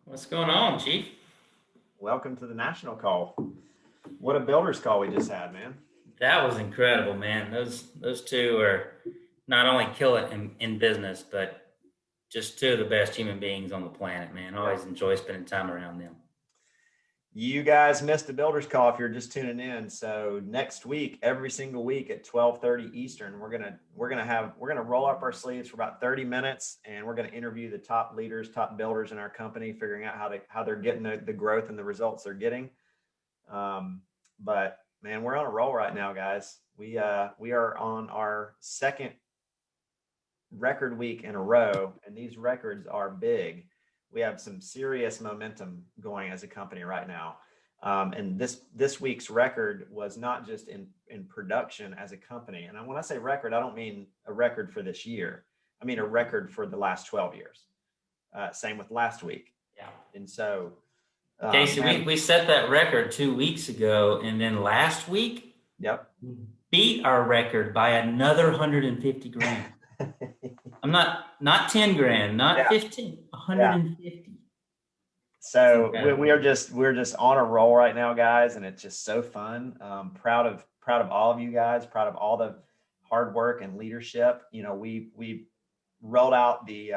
What's going on, Chief? Welcome to the national call. What a builder's call we just had, man. That was incredible, man. Those two are not only kill it in business, but just two of the best human beings on the planet, man. I Yeah. always enjoy spending time around them. You guys missed the builder's call if you're just tuning in. So next week, every single week at 12:30 Eastern, we're gonna roll up our sleeves for about 30 minutes, and we're gonna interview the top leaders, top builders in our company, figuring out how they're getting the growth and the results they're getting. But man, we're on a roll right now, guys. We are on our second record week in a row, and these records are big. We have some serious momentum going as a company right now. And this week's record was not just in production as a company. And when I say record, I don't mean a record for this year. I mean a record for the last 12 years. Same with last week. Yeah. And so, Casey, we set that record 2 weeks ago, and then last week, yep, beat our record by another 150 grand. I'm not 10 grand, not 15, 150. So we're just on a roll right now, guys, and it's just so fun. Proud of all of you guys, proud of all the hard work and leadership. You know, we rolled out the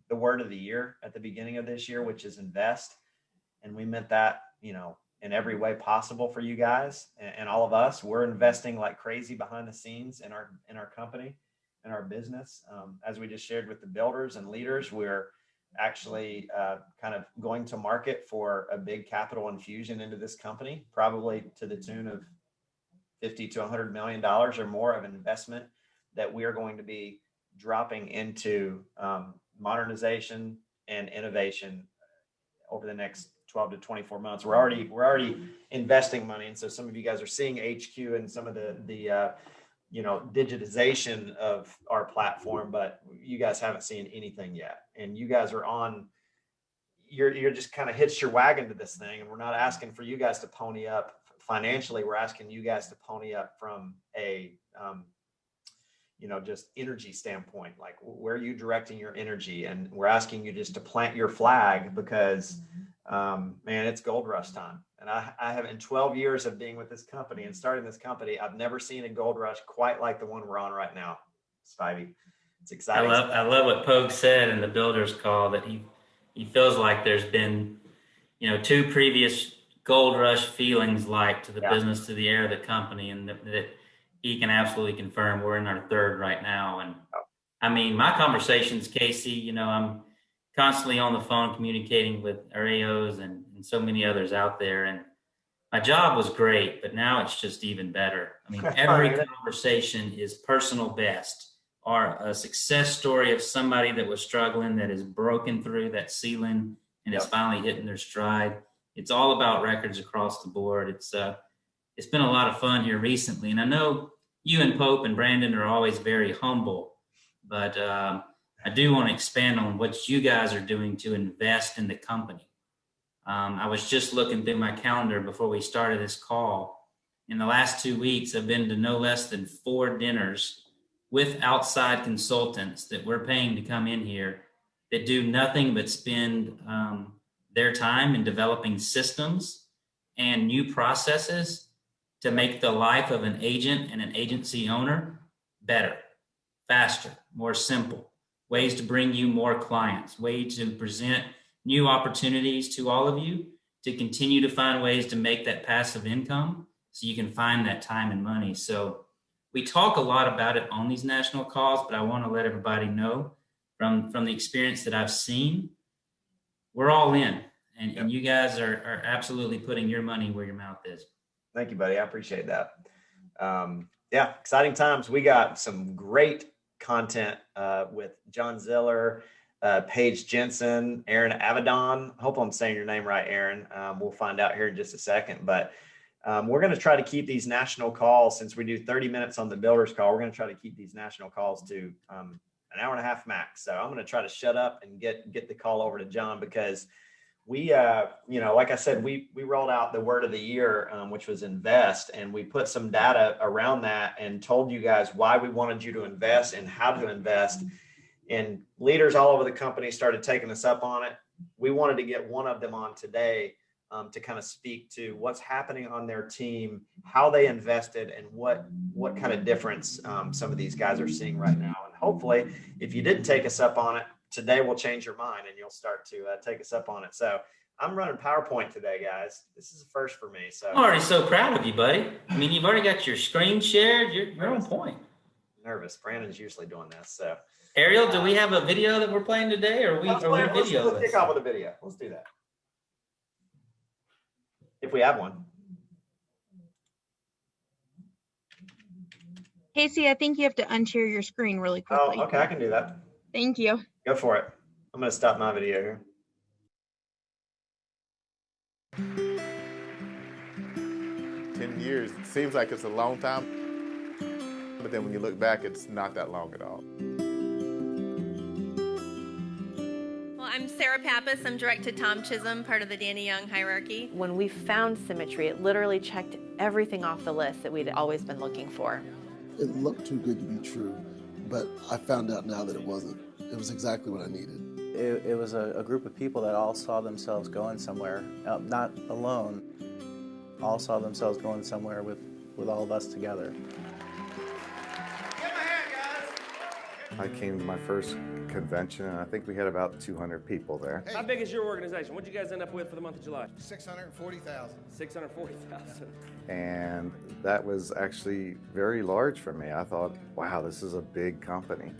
word of the year at the beginning of this year, which is invest, and we meant that, you know, in every way possible for you guys and all of us. We're investing like crazy behind the scenes in our company and our business. As we just shared with the builders and leaders, we're actually kind of going to market for a big capital infusion into this company, probably to the tune of $50 to $100 million or more of investment that we are going to be dropping into modernization and innovation over the next 12 to 24 months. We're already investing money, and so some of you guys are seeing HQ and some of the digitization of our platform, but you guys haven't seen anything yet. And you guys are you're just kind of hitched your wagon to this thing. And we're not asking for you guys to pony up financially. We're asking you guys to pony up from a, just energy standpoint. Like, where are you directing your energy? And we're asking you just to plant your flag because, man, it's gold rush time. And I have, in 12 years of being with this company and starting this company, I've never seen a gold rush quite like the one we're on right now, Spivey. It's exciting. I love what Pogue said in the builder's call, that he feels like there's been, two previous gold rush feelings like to the business, to the air of the company, and that he can absolutely confirm we're in our third right now. And I mean, my conversations, Casey, I'm constantly on the phone communicating with our AOs and so many others out there. And my job was great, but now it's just even better. I mean, every conversation is personal best, or a success story of somebody that was struggling, that has broken through that ceiling and is finally hitting their stride. It's all about records across the board. It's been a lot of fun here recently. And I know you and Pope and Brandon are always very humble, but I do want to expand on what you guys are doing to invest in the company. I was just looking through my calendar before we started this call. In the last 2 weeks, I've been to no less than 4 dinners with outside consultants that we're paying to come in here that do nothing but spend their time in developing systems and new processes to make the life of an agent and an agency owner better, faster, more simple, ways to bring you more clients, ways to present new opportunities to all of you to continue to find ways to make that passive income so you can find that time and money. So we talk a lot about it on these national calls, but I want to let everybody know from the experience that I've seen, we're all in, and you guys are absolutely putting your money where your mouth is. Thank you, buddy. I appreciate that. Exciting times. We got some great content with John Ziller, Paige, Jensen, Aaron Avidon. I hope I'm saying your name right, Aaron. We'll find out here in just a second. But we're going to try to keep these national calls, since we do 30 minutes on the builder's call, we're going to try to keep these national calls to an hour and a half max. So I'm going to try to shut up and get the call over to John, because we, like I said, we rolled out the word of the year, which was invest, and we put some data around that and told you guys why we wanted you to invest and how to invest. And leaders all over the company started taking us up on it. we wanted to get one of them on today to kind of speak to what's happening on their team, how they invested, and what kind of difference some of these guys are seeing right now. And hopefully, if you didn't take us up on it, today will change your mind and you'll start to take us up on it. So I'm running PowerPoint today, guys. This is a first for me. So I'm already so proud of you, buddy. I mean, you've already got your screen shared. You're on point. Nervous. Brandon's usually doing this. So Ariel, do we have a video that we're playing today, or let's kick off with a video. Let's do that. If we have one. Casey, I think you have to unshare your screen really quickly. Oh, okay, I can do that. Thank you. Go for it. I'm going to stop my video here. 10 years, it seems like it's a long time, but then when you look back, it's not that long at all. Well, I'm Sarah Pappas. I'm direct to Tom Chisholm, part of the Danny Young hierarchy. When we found Symmetry, it literally checked everything off the list that we'd always been looking for. It looked too good to be true, but I found out now that it wasn't. It was exactly what I needed. It was a group of people that all saw themselves going somewhere, not alone, all saw themselves going somewhere with all of us together. I came to my first convention, and I think we had about 200 people there. How big is your organization? What did you guys end up with for the month of July? 640,000. 640,000. And that was actually very large for me. I thought, wow, this is a big company.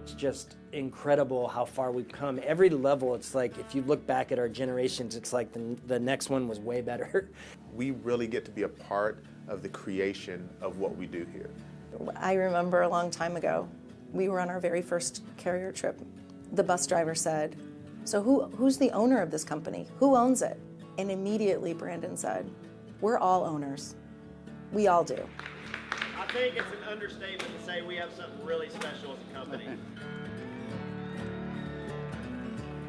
It's just incredible how far we've come. Every level, it's like, if you look back at our generations, it's like the next one was way better. We really get to be a part of the creation of what we do here. I remember a long time ago, we were on our very first carrier trip. The bus driver said, "So who's the owner of this company? Who owns it?" And immediately Brandon said, "We're all owners. We all do." I think it's an understatement to say we have something really special as a company.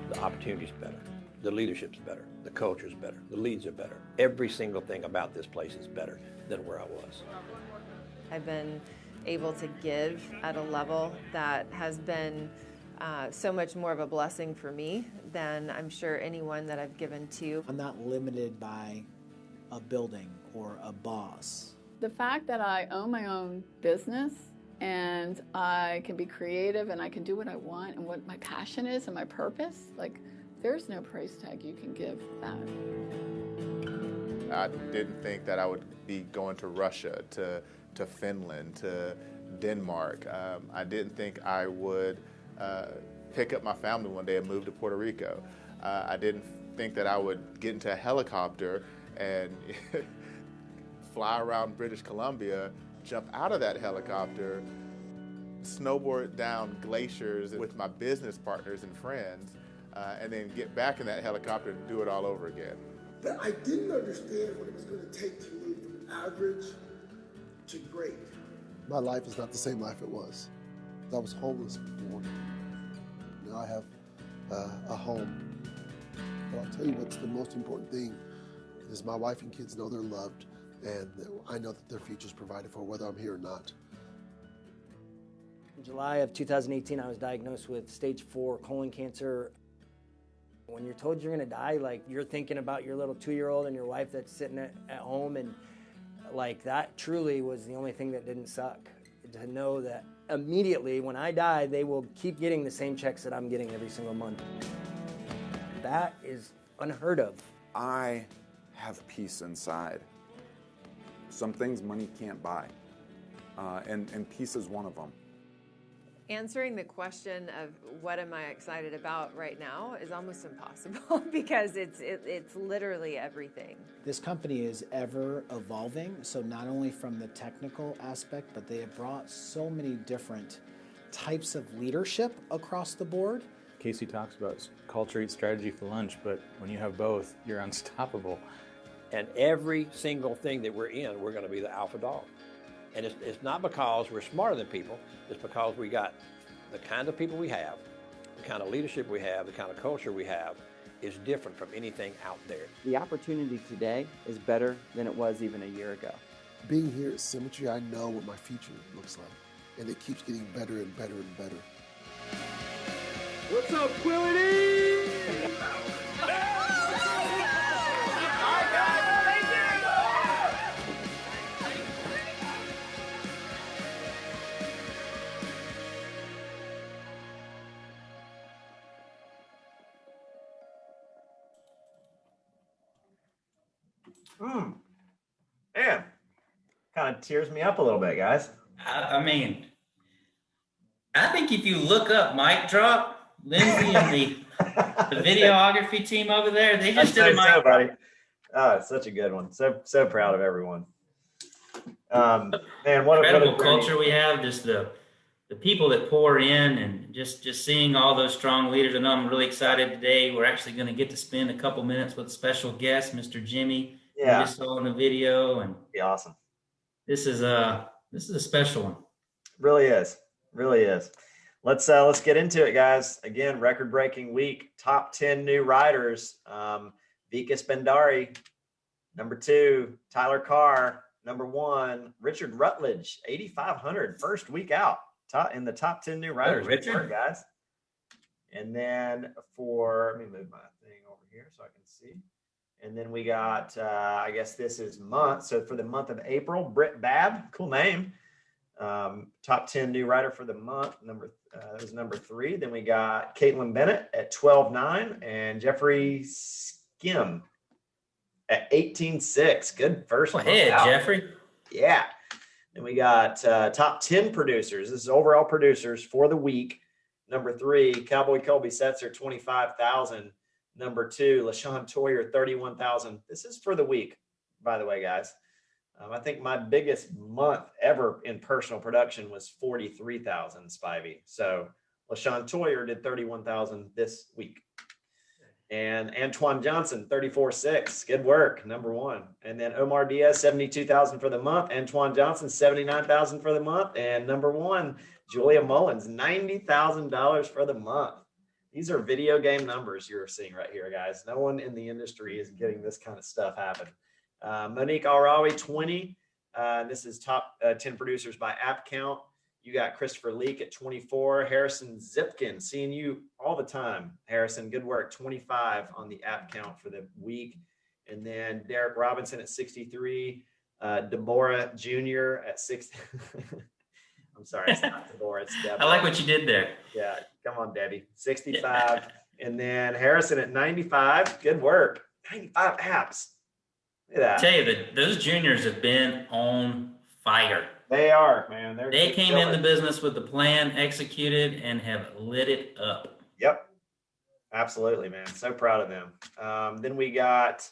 The opportunity's better. The leadership's better. The culture's better. The leads are better. Every single thing about this place is better than where I was. I've been able to give at a level that has been so much more of a blessing for me than I'm sure anyone that I've given to. I'm not limited by a building or a boss. The fact that I own my own business and I can be creative and I can do what I want and what my passion is and my purpose, like, there's no price tag you can give that. I didn't think that I would be going to Russia, to Finland, to Denmark. I didn't think I would pick up my family one day and move to Puerto Rico. I didn't think that I would get into a helicopter and fly around British Columbia, jump out of that helicopter, snowboard down glaciers with my business partners and friends, and then get back in that helicopter and do it all over again. But I didn't understand what it was going to take to move from average to great. My life is not the same life it was. I was homeless before. Now I have a home. But I'll tell you what's the most important thing is my wife and kids know they're loved, and I know that their future's provided for whether I'm here or not. In July of 2018, I was diagnosed with stage 4 colon cancer. When you're told you're gonna die, like, you're thinking about your little 2-year-old and your wife that's sitting at home, and like, that truly was the only thing that didn't suck. To know that immediately when I die, they will keep getting the same checks that I'm getting every single month. That is unheard of. I have peace inside. Some things money can't buy, and peace is one of them. Answering the question of what am I excited about right now is almost impossible because it's literally everything. This company is ever evolving, so not only from the technical aspect, but they have brought so many different types of leadership across the board. Casey talks about culture eats strategy for lunch, but when you have both, you're unstoppable. And every single thing that we're in, we're going to be the alpha dog. And it's not because we're smarter than people, it's because we got the kind of people we have, the kind of leadership we have, the kind of culture we have is different from anything out there. The opportunity today is better than it was even a year ago. Being here at Symmetry, I know what my future looks like, and it keeps getting better and better and better. What's up, Quillity? Man, kind of tears me up a little bit, guys. I mean, I think if you look up mic drop, Lindsay and the videography team over there, they just did a mic drop. Buddy. Oh, it's such a good one. So proud of everyone. Man, what incredible a culture we have. Just the people that pour in, and just seeing all those strong leaders. I know I'm really excited today. We're actually going to get to spend a couple minutes with a special guest, Mr. Jimmy. Yeah. We just saw in the video, and be awesome. This is a special one. Really is. Let's get into it, guys. Again, record-breaking week. Top 10 new riders. Vikas Bhandari, number 2. Tyler Carr, number 1. Richard Rutledge, 8,500, first week out. In the top 10 new riders. Richard, guys. And then let me move my thing over here so I can see. And then we got, I guess this is month. So for the month of April, Britt Babb, cool name. Top 10 new rider for the month. That was number 3. Then we got Caitlin Bennett at 12.9 and Jeffrey Skim at 18.6. Good first month out. Jeffrey. Yeah. Then we got top 10 producers. This is overall producers for the week. Number 3, Cowboy Colby Setzer, 25,000. Number 2, LaShawn Toyer, 31,000. This is for the week, by the way, guys. I think my biggest month ever in personal production was 43,000 Spivey. So LaShawn Toyer did 31,000 this week. And Antoine Johnson, 34.6. Good work, number 1. And then Omar Diaz, 72,000 for the month. Antoine Johnson, 79,000 for the month. And number 1, Julia Mullins, $90,000 for the month. These are video game numbers you're seeing right here, guys. No one in the industry is getting this kind of stuff happen. Monique Alrawi, 20. This is top 10 producers by app count. You got Christopher Leak at 24. Harrison Zipkin, seeing you all the time. Harrison, good work. 25 on the app count for the week. And then Derek Robinson at 63. Deborah Jr. at 60. I'm sorry, it's not Deborah, it's Deborah. I like what you did there. Yeah, come on, Debbie. 65. And then Harrison at 95. Good work. 95 apps. Look at that. I tell you that those juniors have been on fire. They are, man. They came in the business with the plan, executed, and have lit it up. Yep. Absolutely, man. So proud of them. Then we got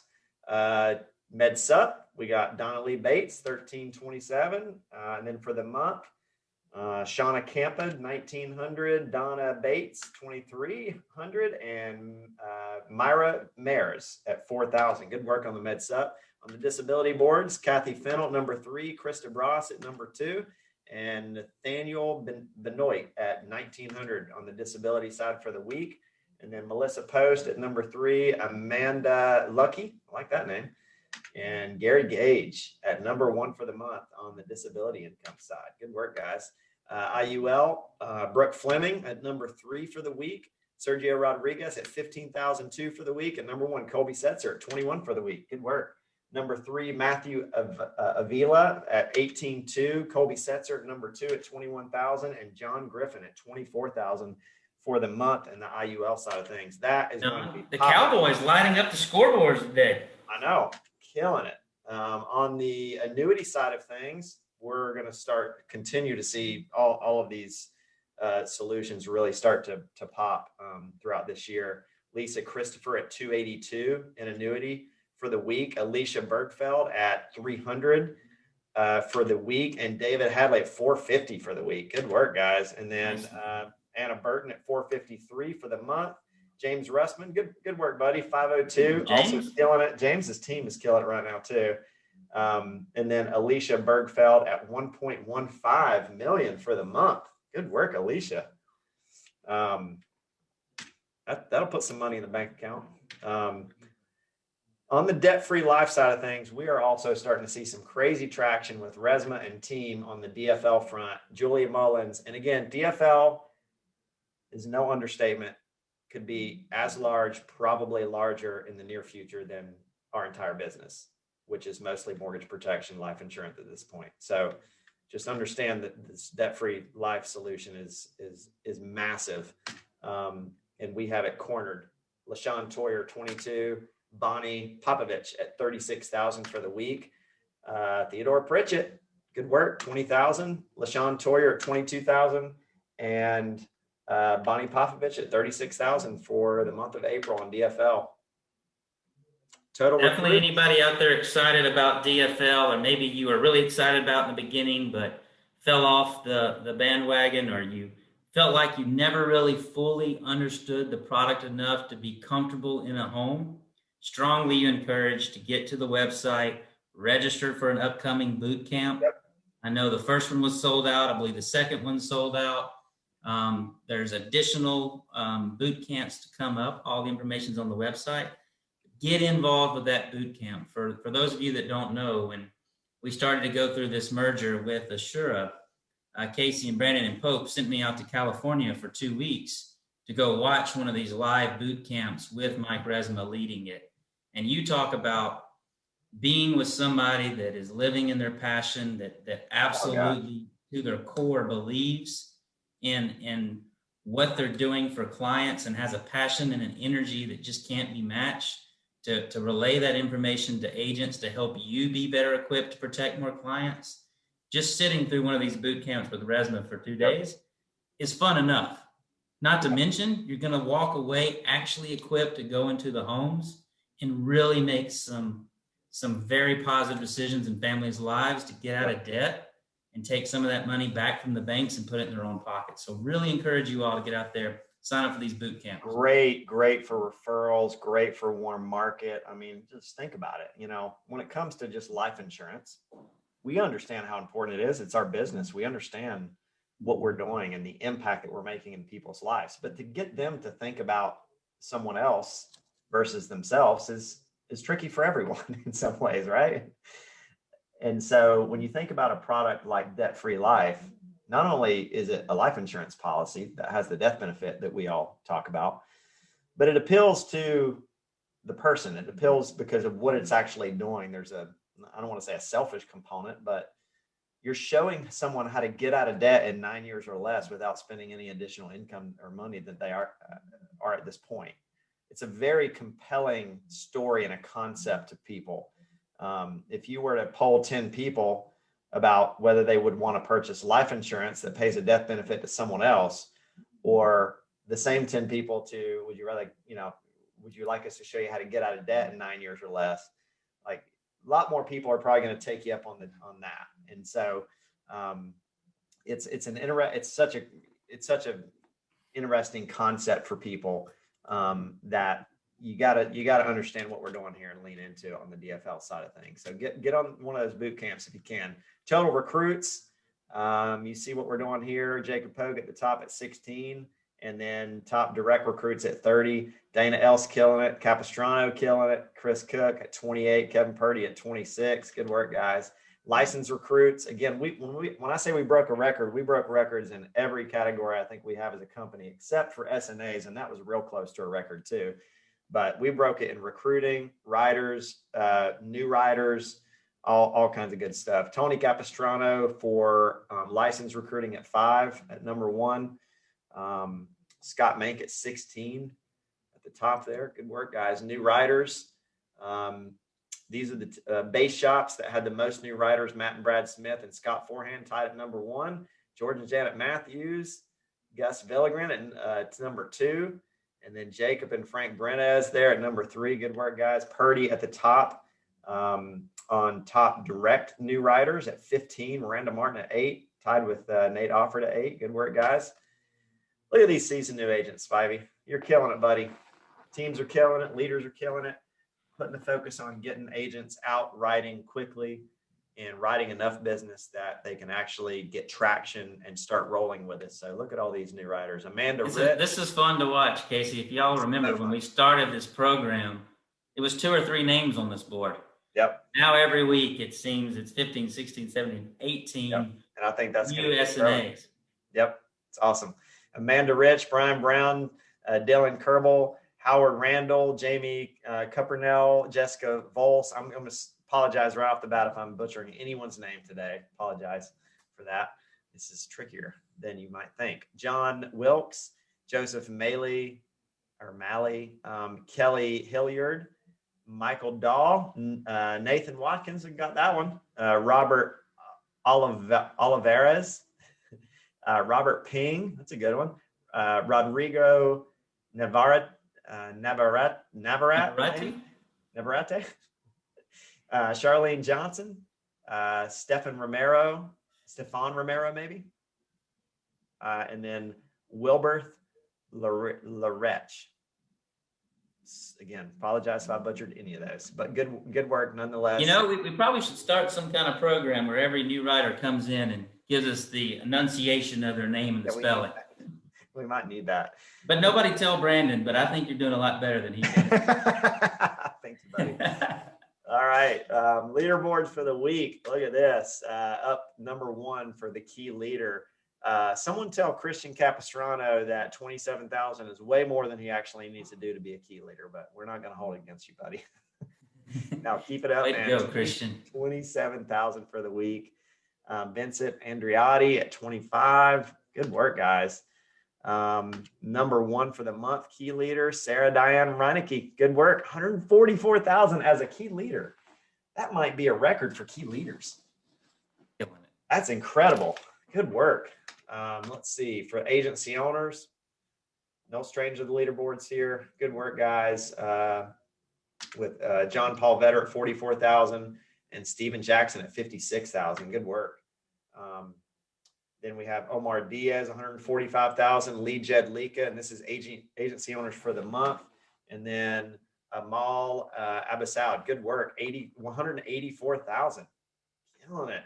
MedSup. We got Donna Lee Bates, 1327. And then for the month, Shauna Campa, 1900. Donna Bates, 2300. And Myra Mares at 4000. Good work on the MedSup. On the disability boards, Kathy Fennell, number 3, Krista Bross at number 2, and Nathaniel Benoit at 1900 on the disability side for the week. And then Melissa Post at number 3, Amanda Lucky, I like that name, and Gary Gage at number 1 for the month on the disability income side. Good work, guys. IUL, Brooke Fleming at number 3 for the week. Sergio Rodriguez at 15,002 for the week, and number 1, Colby Setzer at 21 for the week. Good work. Number 3, Matthew Avila at 18.2. Colby Setzer at number 2 at 21,000. And John Griffin at 24,000 for the month and the IUL side of things. That is going to be the Cowboys lighting up the scoreboards today. I know, killing it. On the annuity side of things, we're going to continue to see all of these solutions really start to pop throughout this year. Lisa Christopher at 282 in annuity for the week. Alicia Bergfeld at 300 for the week, and David Hadley at 450 for the week. Good work, guys. And then Anna Burton at 453 for the month. James Russman, good work, buddy. 502, also killing it. James's team is killing it right now too. And then Alicia Bergfeld at 1.15 million for the month. Good work, Alicia. That'll put some money in the bank account. On the debt-free life side of things, we are also starting to see some crazy traction with Resma and team on the DFL front. Julia Mullins, and again, DFL is no understatement, could be as large, probably larger in the near future than our entire business, which is mostly mortgage protection, life insurance at this point. So just understand that this debt-free life solution is massive, and we have it cornered. LaShawn Toyer, 22. Bonnie Popovich at 36,000 for the week. Theodore Pritchett, good work, 20,000. LaShawn Toyer at 22,000, and Bonnie Popovich at 36,000 for the month of April on DFL. Total Definitely recruit. anybody out there excited about DFL, or maybe you were really excited about in the beginning, but fell off the bandwagon, or you felt like you never really fully understood the product enough to be comfortable in a home, strongly encouraged to get to the website, register for an upcoming boot camp. Yep. I know the first one was sold out. I believe the second one sold out. There's additional boot camps to come up. All the information's on the website. Get involved with that boot camp. For those of you that don't know, when we started to go through this merger with Assura, Casey and Brandon and Pope sent me out to California for 2 weeks to go watch one of these live boot camps with Mike Resma leading it. And you talk about being with somebody that is living in their passion, that absolutely to their core believes in what they're doing for clients and has a passion and an energy that just can't be matched, to relay that information to agents to help you be better equipped to protect more clients. Just sitting through one of these boot camps with Resma for 2 days is fun enough. Not to mention, you're going to walk away actually equipped to go into the homes and really make some very positive decisions in families' lives to get out of debt and take some of that money back from the banks and put it in their own pockets. So really encourage you all to get out there, sign up for these boot camps. Great for referrals, great for warm market. I mean, just think about it. When it comes to just life insurance, we understand how important it is. It's our business. We understand what we're doing and the impact that we're making in people's lives. But to get them to think about someone else versus themselves is tricky for everyone in some ways, right? And so when you think about a product like Debt-Free Life, not only is it a life insurance policy that has the death benefit that we all talk about, but it appeals to the person. It appeals because of what it's actually doing. There's I don't want to say a selfish component, but you're showing someone how to get out of debt in 9 years or less without spending any additional income or money that they are at this point. It's a very compelling story and a concept to people. If you were to poll 10 people about whether they would want to purchase life insurance that pays a death benefit to someone else, or the same 10 people to, would you like us to show you how to get out of debt in 9 years or less? Like, a lot more people are probably going to take you up on that. And so it's such a interesting concept for people that you gotta understand what we're doing here and lean into on the DFL side of things. So get on one of those boot camps if you can. Total recruits, you see what we're doing here. Jacob Pogue at the top at 16, and then top direct recruits at 30. Dana Else killing it, Capistrano killing it, Chris Cook at 28, Kevin Purdy at 26. Good work, guys. Licensed recruits, again, when I say we broke a record, we broke records in every category I think we have as a company, except for SNAs, and that was real close to a record too. But we broke it in recruiting, riders, new riders, all kinds of good stuff. Tony Capistrano for licensed recruiting at 5 at number 1. Scott Mank at 16 at the top there. Good work, guys. New riders. These are the base shops that had the most new riders. Matt and Brad Smith and Scott Forehand tied at number 1. George and Janet Matthews, Gus Villigren at number 2. And then Jacob and Frank Brenez there at number 3. Good work, guys. Purdy at the top on top direct new riders at 15. Miranda Martin at 8, tied with Nate Offord at 8. Good work, guys. Look at these seasoned new agents, Spivey. You're killing it, buddy. Teams are killing it. Leaders are killing it. Putting the focus on getting agents out writing quickly and writing enough business that they can actually get traction and start rolling with it. So look at all these new writers. Amanda Rich. This is fun to watch, Casey. If y'all remember when we started this program, it was 2 or 3 names on this board. Yep. Now every week it seems it's 15, 16, 17, 18. Yep. And I think that's new SNAs. Yep. It's awesome. Amanda Rich, Brian Brown, Dylan Kerbel, Howard Randall, Jamie Cuppernell, Jessica Volz. I'm going to apologize right off the bat if I'm butchering anyone's name today. Apologize for that. This is trickier than you might think. John Wilkes, Joseph Malley, Kelly Hilliard, Michael Dahl, Nathan Watkins, we got that one. Robert Olivares, Robert Ping, that's a good one. Rodrigo Navarrete, Charlene Johnson, Stefan Romero, maybe. And then Wilbert Larech. Again, apologize if I butchered any of those, but good work nonetheless. You know, we probably should start some kind of program where every new writer comes in and gives us the enunciation of their name and the spelling. We might need that. But nobody tell Brandon, but I think you're doing a lot better than he did. Thanks, buddy. All right. Leaderboards for the week. Look at this. Up number 1 for the key leader. Someone tell Christian Capistrano that 27,000 is way more than he actually needs to do to be a key leader, but we're not going to hold it against you, buddy. Now keep it up, Way man. to go, Christian. 27,000 for the week. Vincent Andriotti at 25. Good work, guys. Number 1 for the month, key leader, Sarah Diane Reinecke. Good work. 144,000 as a key leader. That might be a record for key leaders. That's incredible. Good work. Let's see, for agency owners, no stranger to the leaderboards here. Good work, guys. With John Paul Vetter at 44,000 and Steven Jackson at 56,000. Good work. Then we have Omar Diaz, 145,000, Lee Jed Lika, and this is agency owners for the month. And then Amal Abasoud, good work, 184,000. Killing it.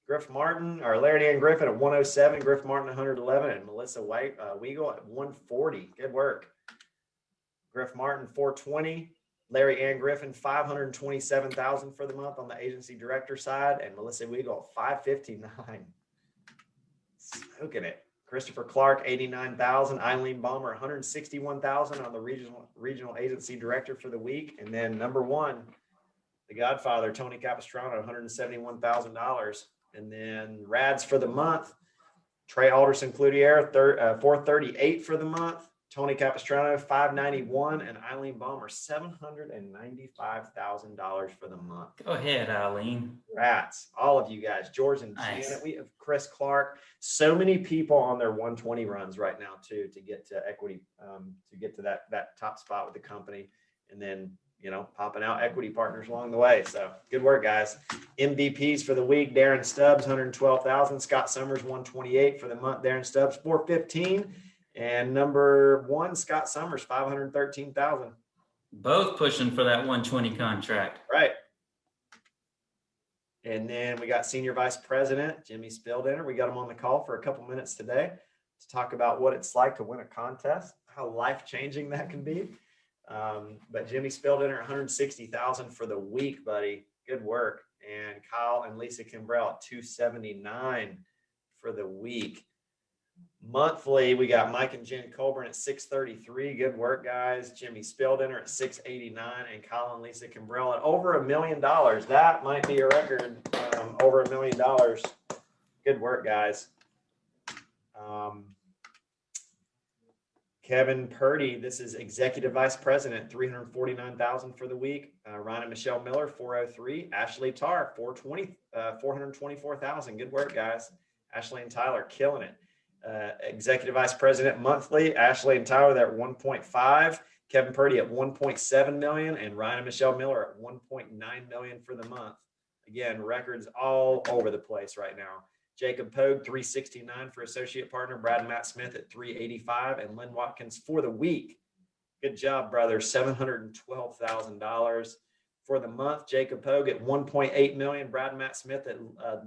Griff Martin, or Larry Ann Griffin at 107, Griff Martin 111, and Melissa Weigel at 140. Good work. Griff Martin 420, Larry Ann Griffin 527,000 for the month on the agency director side, and Melissa Weigel at 559. Smoking it. Christopher Clark 89,000, Eileen Balmer 161,000 on the regional agency director for the week, and then number 1, the Godfather Tony Capistrano $171,000. And then Rads for the month, Trey Alderson Cloutier, 438 for the month. Tony Capistrano, 591, and Eileen Balmer, $795,000 for the month. Go ahead, Eileen. Rats, all of you guys, George and Janet. We have Chris Clark. So many people on their 120 runs right now too to get to equity, to get to that top spot with the company, and then popping out equity partners along the way. So good work, guys. MVPs for the week: Darren Stubbs, 112,000. Scott Summers, 128 for the month. Darren Stubbs, 415. And number 1, Scott Summers, 513,000. Both pushing for that 120 contract. Right. And then we got Senior Vice President Jimmy Spildinner. We got him on the call for a couple minutes today to talk about what it's like to win a contest, how life-changing that can be. But Jimmy Spildinner, 160,000 for the week, buddy. Good work. And Kyle and Lisa Kimbrell at 279 for the week. Monthly, we got Mike and Jen Colburn at 633. Good work, guys. Jimmy Spildinner at 689, and Kyle and Lisa Kimbrell at over $1 million. That might be a record. Over $1 million. Good work, guys. Kevin Purdy, this is Executive Vice President, 349,000 for the week. Ryan and Michelle Miller, 403. Ashley Tarr, 424,000. Good work, guys. Ashley and Tyler killing it. Executive Vice President monthly, Ashley and Tyler, they're at 1.5. Kevin Purdy at 1.7 million, and Ryan and Michelle Miller at 1.9 million for the month. Again, records all over the place right now. Jacob Pogue, 369 for associate partner. Brad and Matt Smith at 385, and Lynn Watkins for the week. Good job, brother. $712,000 for the month. Jacob Pogue at 1.8 million. Brad and Matt Smith at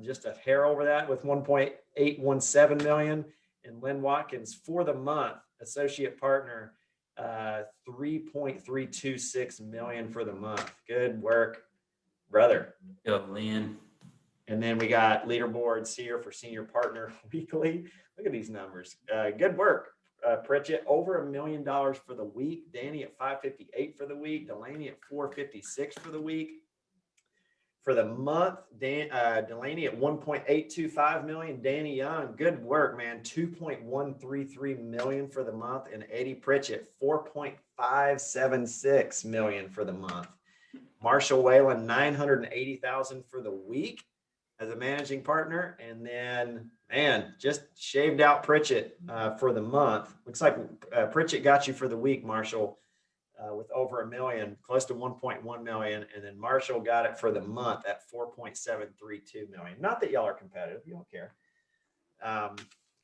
just a hair over that with 1.817 million. And Lynn Watkins for the month, associate partner, 3.326 million for the month. Good work, brother. Go, Lynn. And then we got leaderboards here for senior partner weekly. Look at these numbers. Good work, Pritchett. Over $1 million for the week. Danny at 558 for the week. Delaney at 456 for the week. For the month, Delaney at 1.825 million. Danny Young, good work, man. 2.133 million for the month. And Eddie Pritchett, 4.576 million for the month. Marshall Whalen, 980,000 for the week as a managing partner. And then, man, just shaved out Pritchett for the month. Looks like Pritchett got you for the week, Marshall, with over $1 million, close to 1.1 million. And then Marshall got it for the month at 4.732 million. Not that y'all are competitive. You don't care.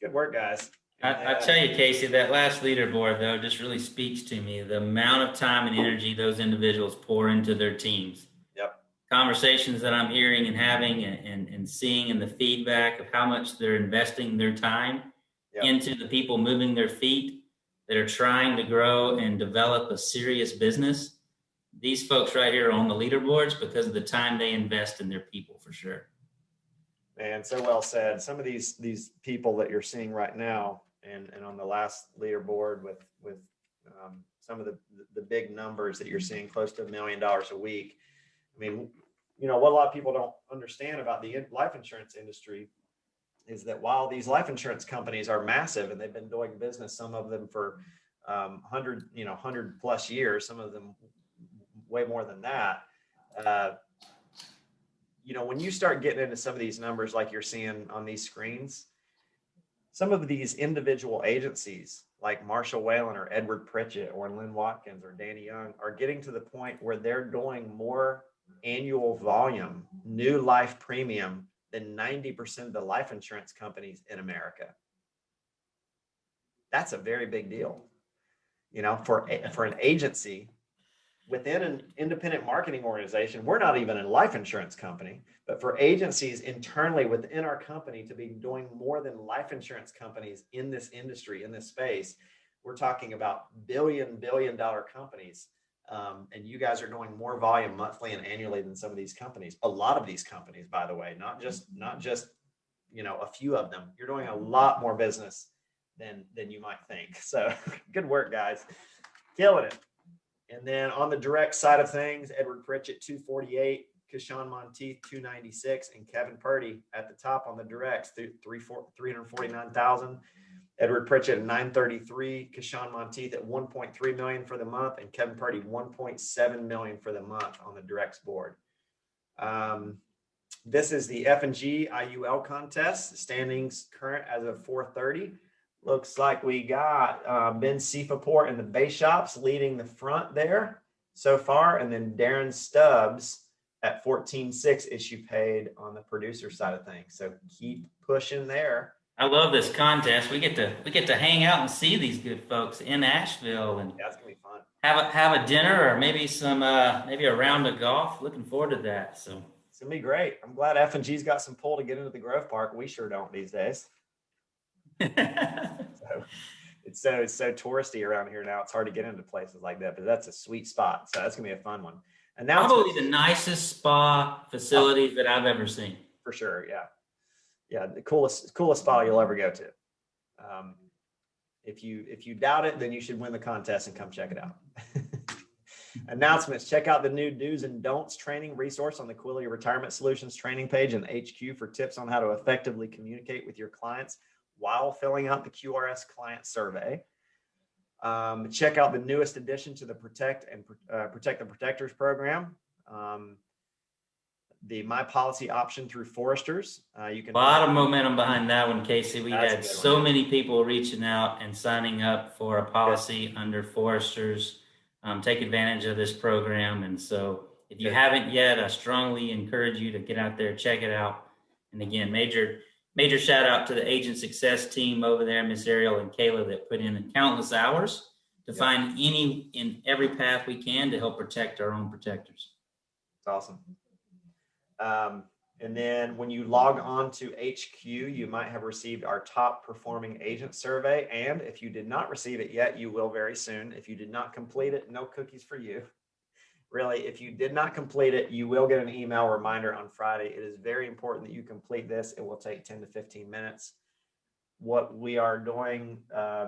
Good work, guys. I tell you, Casey, that last leaderboard, though, just really speaks to me. The amount of time and energy those individuals pour into their teams. Yep. Conversations that I'm hearing and having and seeing, and the feedback of how much they're investing their time into the people moving their feet that are trying to grow and develop a serious business. These folks right here are on the leaderboards because of the time they invest in their people, for sure. Man, so well said. Some of these people that you're seeing right now, and on the last leaderboard with some of the big numbers that you're seeing, close to $1 million a week. I mean, you know, what a lot of people don't understand about the life insurance industry is that while these life insurance companies are massive and they've been doing business, some of them for 100 plus years, some of them way more than that. You know, when you start getting into some of these numbers like you're seeing on these screens, some of these individual agencies like Marshall Whalen or Edward Pritchett or Lynn Watkins or Danny Young are getting to the point where they're doing more annual volume, new life premium than 90% of the life insurance companies in America. That's a very big deal, you know, for an agency within an independent marketing organization. We're not even a life insurance company, but for agencies internally within our company to be doing more than life insurance companies in this industry, in this space, we're talking about billion dollar companies. And you guys are doing more volume monthly and annually than some of these companies. A lot of these companies, by the way, not just, you know, a few of them. You're doing a lot more business than you might think. So good work, guys. Killing it. And then on the direct side of things, Edward Pritchett, 248, Keshawn Monteith, 296, and Kevin Purdy at the top on the directs, 349,000. Edward Pritchett at 933, Keshawn Monteith at 1.3 million for the month, and Kevin Purdy 1.7 million for the month on the directs board. This is the F&G IUL contest. Standings current as of 4:30. Looks like we got Ben Sefaport in the base shops leading the front there so far, and then Darren Stubbs at 14.6 issue paid on the producer side of things. So keep pushing there. I love this contest. We get to hang out and see these good folks in Asheville, and that's gonna be fun. Have a dinner or maybe some maybe a round of golf. Looking forward to that. So it's gonna be great. I'm glad F&G's got some pull to get into the Grove Park. We sure don't these days. It's so touristy around here now. It's hard to get into places like that, but that's a sweet spot. So that's gonna be a fun one. And now probably the nicest spa facilities that I've ever seen. For sure, yeah. Yeah, the coolest spa you'll ever go to. If you doubt it, then you should win the contest and come check it out. Announcements. Check out the new do's and don'ts training resource on the Quilly Retirement Solutions training page in HQ for tips on how to effectively communicate with your clients while filling out the QRS client survey. Check out the newest addition to the Protect the Protectors program. The My Policy option through Foresters. You can. A lot of momentum behind that one, Casey. We had so many people reaching out and signing up for a policy under Foresters. Take advantage of this program. And so if you haven't yet, I strongly encourage you to get out there, check it out. And again, major shout out to the agent success team over there, Miss Ariel and Kayla, that put in countless hours to find any and every path we can to help protect our own protectors. It's awesome. And then when you log on to HQ, you might have received our top performing agent survey. And if you did not receive it yet, you will very soon. If you did not complete it, no cookies for you. Really, if you did not complete it, you will get an email reminder on Friday. It is very important that you complete this. It will take 10 to 15 minutes. What we are doing,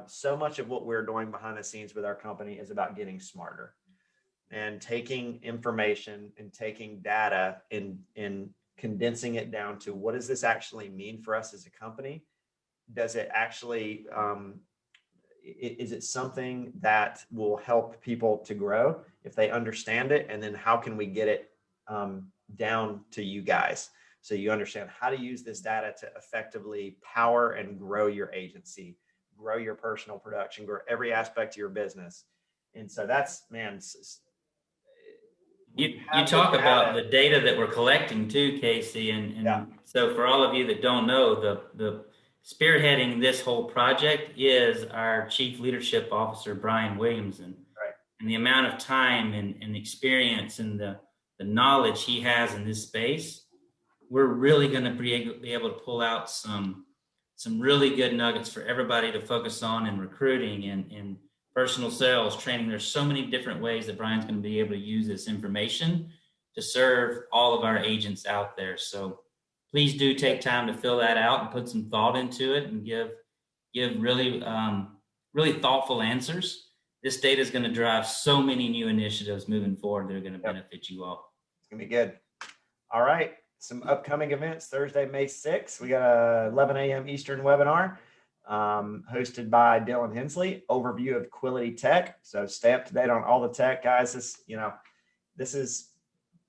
so much of what we're doing behind the scenes with our company is about getting smarter. and taking information and taking data and condensing it down to what does this actually mean for us as a company? Does it actually, is it something that will help people to grow if they understand it? And then how can we get it down to you guys so you understand how to use this data to effectively power and grow your agency, grow your personal production, grow every aspect of your business. And so that's, man, you talk about the data that we're collecting too, Casey. And so for all of you that don't know, the spearheading this whole project is our Chief Leadership Officer, Brian Williamson. Right. And the amount of time and experience and the knowledge he has in this space, we're really going to be able to pull out some really good nuggets for everybody to focus on in recruiting and personal sales training. There's so many different ways that Brian's going to be able to use this information to serve all of our agents out there. So please do take time to fill that out and put some thought into it and give really, really thoughtful answers. This data is going to drive so many new initiatives moving forward that are going to benefit you all. It's going to be good. All right. Some upcoming events. Thursday, May 6th, we got a 11 a.m. Eastern webinar hosted by Dylan Hensley, overview of Quality Tech. So stay up to date on all the tech, guys. This is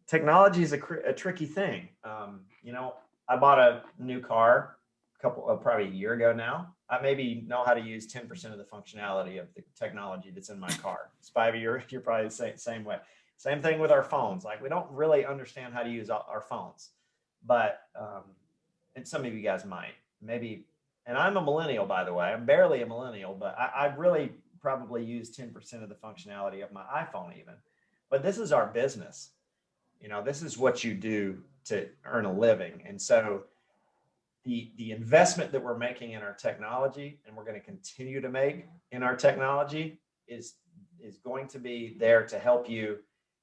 technology is a tricky thing. I bought a new car probably a year ago now. I maybe know how to use 10% of the functionality of the technology that's in my car. Spivey, you're probably the same way. Same thing with our phones. Like, we don't really understand how to use our phones, but, and some of you guys might, maybe, and I'm a millennial, by the way. I'm barely a millennial, but I really probably use 10% of the functionality of my iPhone even. But this is our business. This is what you do to earn a living. And so the investment that we're making in our technology, and we're going to continue to make in our technology, is going to be there to help you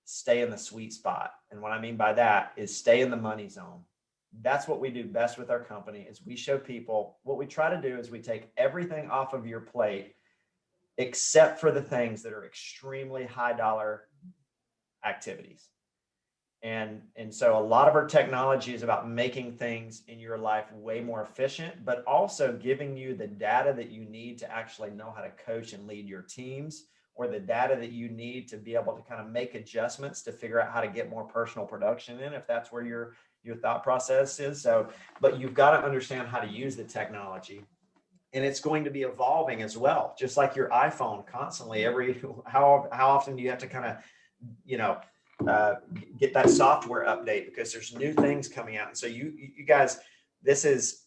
stay in the sweet spot. And what I mean by that is stay in the money zone. That's what we do best with our company. Is we show people, what we try to do is we take everything off of your plate except for the things that are extremely high dollar activities. And so a lot of our technology is about making things in your life way more efficient, but also giving you the data that you need to actually know how to coach and lead your teams, or the data that you need to be able to kind of make adjustments to figure out how to get more personal production in, if that's where your thought process is. So, but you've got to understand how to use the technology, and it's going to be evolving as well. Just like your iPhone constantly, how often do you have to kind of, get that software update, because there's new things coming out. And so you guys, this is,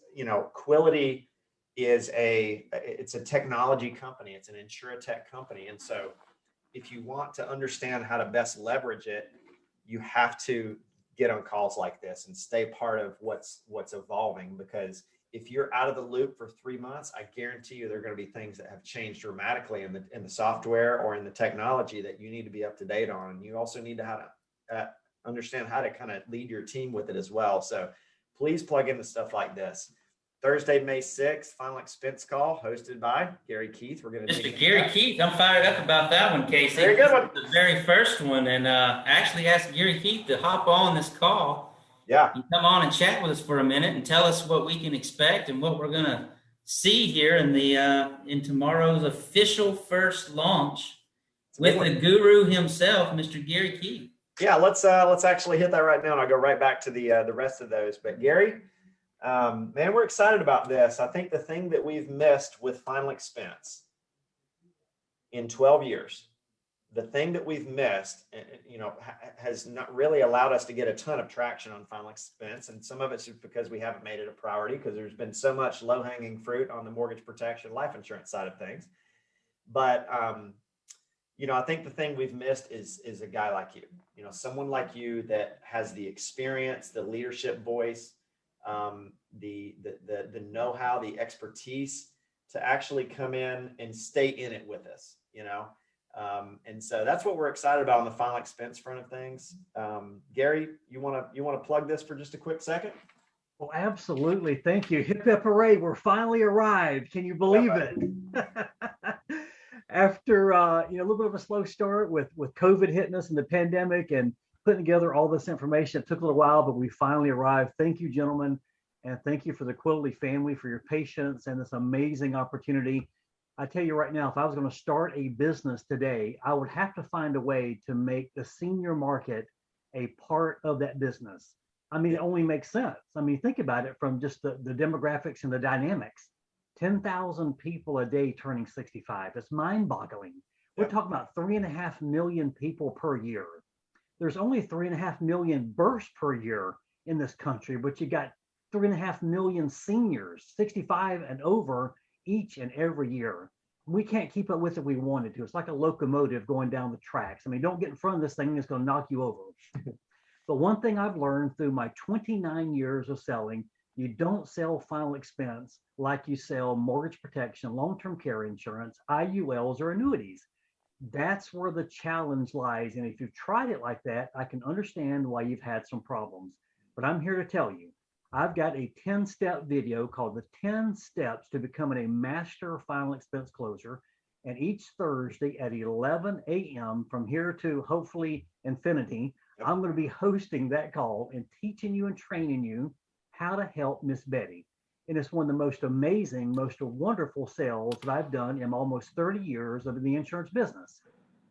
Quality is it's a technology company. It's an insurtech company. And so if you want to understand how to best leverage it, you have to get on calls like this and stay part of what's evolving, because if you're out of the loop for 3 months, I guarantee you there are going to be things that have changed dramatically in the software or in the technology that you need to be up to date on. And you also need to understand how to kind of lead your team with it as well. So please plug into stuff like this. Thursday, May 6th, final expense call hosted by Gary Keith. We're going to Mr. Gary Keith. I'm fired up about that one, Casey. Very good one. The very first one. And I actually asked Gary Keith to hop on this call. Yeah. And come on and chat with us for a minute and tell us what we can expect and what we're going to see here in tomorrow's official first launch with the guru himself, Mr. Gary Keith. Yeah, let's actually hit that right now, and I'll go right back to the rest of those. But Gary, man, we're excited about this. I think the thing that we've missed with final expense in 12 years, the thing that we've missed, has not really allowed us to get a ton of traction on final expense. And some of it's just because we haven't made it a priority, because there's been so much low-hanging fruit on the mortgage protection, life insurance side of things. But, I think the thing we've missed is a guy like you, someone like you that has the experience, the leadership voice, the know-how, the expertise to actually come in and stay in it with us, and so that's what we're excited about on the final expense front of things. Gary, you want to plug this for just a quick second? Well, absolutely. Thank you. Hip hip hooray. We're finally arrived. Can you believe it? after a little bit of a slow start with COVID hitting us and the pandemic and putting together all this information, it took a little while, but we finally arrived. Thank you, gentlemen, and thank you for the Quilty family for your patience and this amazing opportunity. I tell you right now, if I was going to start a business today, I would have to find a way to make the senior market a part of that business. I mean, it only makes sense. I mean, think about it from just the demographics and the dynamics. 10,000 people a day turning 65. It's mind-boggling. We're talking about 3.5 million people per year. There's only 3.5 million births per year in this country, but you got 3.5 million seniors, 65 and over, each and every year. We can't keep up with it if we wanted to. It's like a locomotive going down the tracks. I mean, don't get in front of this thing, it's going to knock you over. But one thing I've learned through my 29 years of selling, you don't sell final expense like you sell mortgage protection, long-term care insurance, IULs, or annuities. That's where the challenge lies. And if you've tried it like that, I can understand why you've had some problems. But I'm here to tell you, I've got a 10-step video called the 10 Steps to Becoming a Master Final Expense Closer. And each Thursday at 11 a.m. from here to hopefully infinity, I'm going to be hosting that call and teaching you and training you how to help Miss Betty. And it's one of the most amazing, most wonderful sales that I've done in almost 30 years of the insurance business.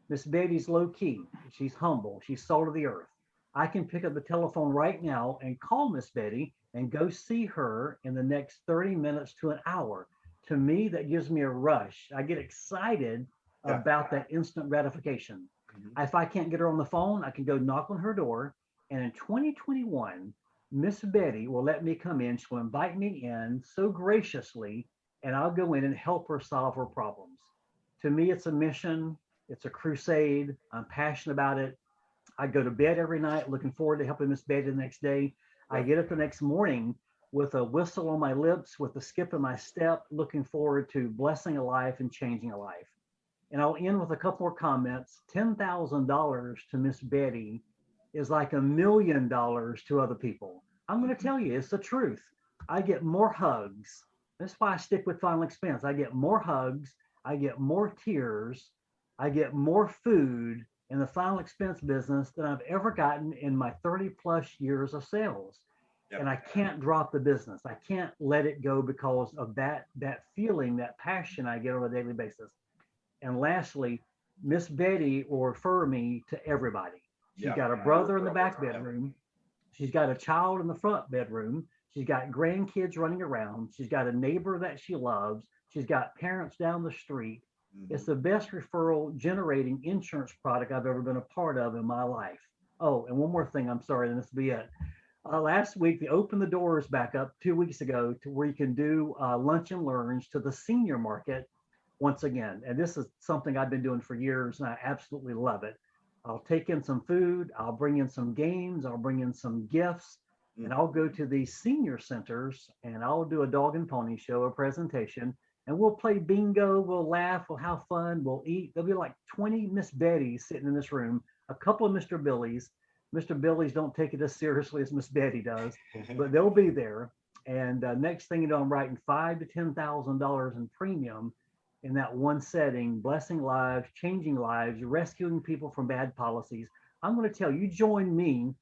Miss Betty's low key. She's humble. She's salt of the earth. I can pick up the telephone right now and call Miss Betty and go see her in the next 30 minutes to an hour. To me, that gives me a rush. I get excited about that instant gratification. If I can't get her on the phone, I can go knock on her door. And in 2021, Miss Betty will let me come in. She'll invite me in so graciously, and I'll go in and help her solve her problems. To me, it's a mission. It's a crusade. I'm passionate about it. I go to bed every night looking forward to helping Miss Betty the next day. I get up the next morning with a whistle on my lips, with a skip in my step, looking forward to blessing a life and changing a life. And I'll end with a couple more comments. $10,000 to Miss Betty is like $1 million to other people. I'm going to tell you, it's the truth. I get more hugs. That's why I stick with final expense. I get more hugs. I get more tears. I get more food in the final expense business than I've ever gotten in my 30 plus years of sales. And I can't drop the business. I can't let it go because of that feeling, that passion I get on a daily basis. And lastly, Miss Betty will refer me to everybody. She's got a brother in the back bedroom. She's got a child in the front bedroom. She's got grandkids running around. She's got a neighbor that she loves. She's got parents down the street. It's the best referral generating insurance product I've ever been a part of in my life. Oh, and one more thing, I'm sorry, and this will be it. Last week, they opened the doors back up 2 weeks ago to where you can do lunch and learns to the senior market once again. And this is something I've been doing for years, and I absolutely love it. I'll take in some food, I'll bring in some games, I'll bring in some gifts, and I'll go to these senior centers and I'll do a dog and pony show, a presentation, and we'll play bingo, we'll laugh, we'll have fun, we'll eat. There'll be like 20 Miss Bettys sitting in this room, a couple of Mr. Billies. Mr. Billies don't take it as seriously as Miss Betty does, but they'll be there. And next thing you know, I'm writing $5,000 to $10,000 in premium in that one setting, blessing lives, changing lives, rescuing people from bad policies. I'm going to tell you, join me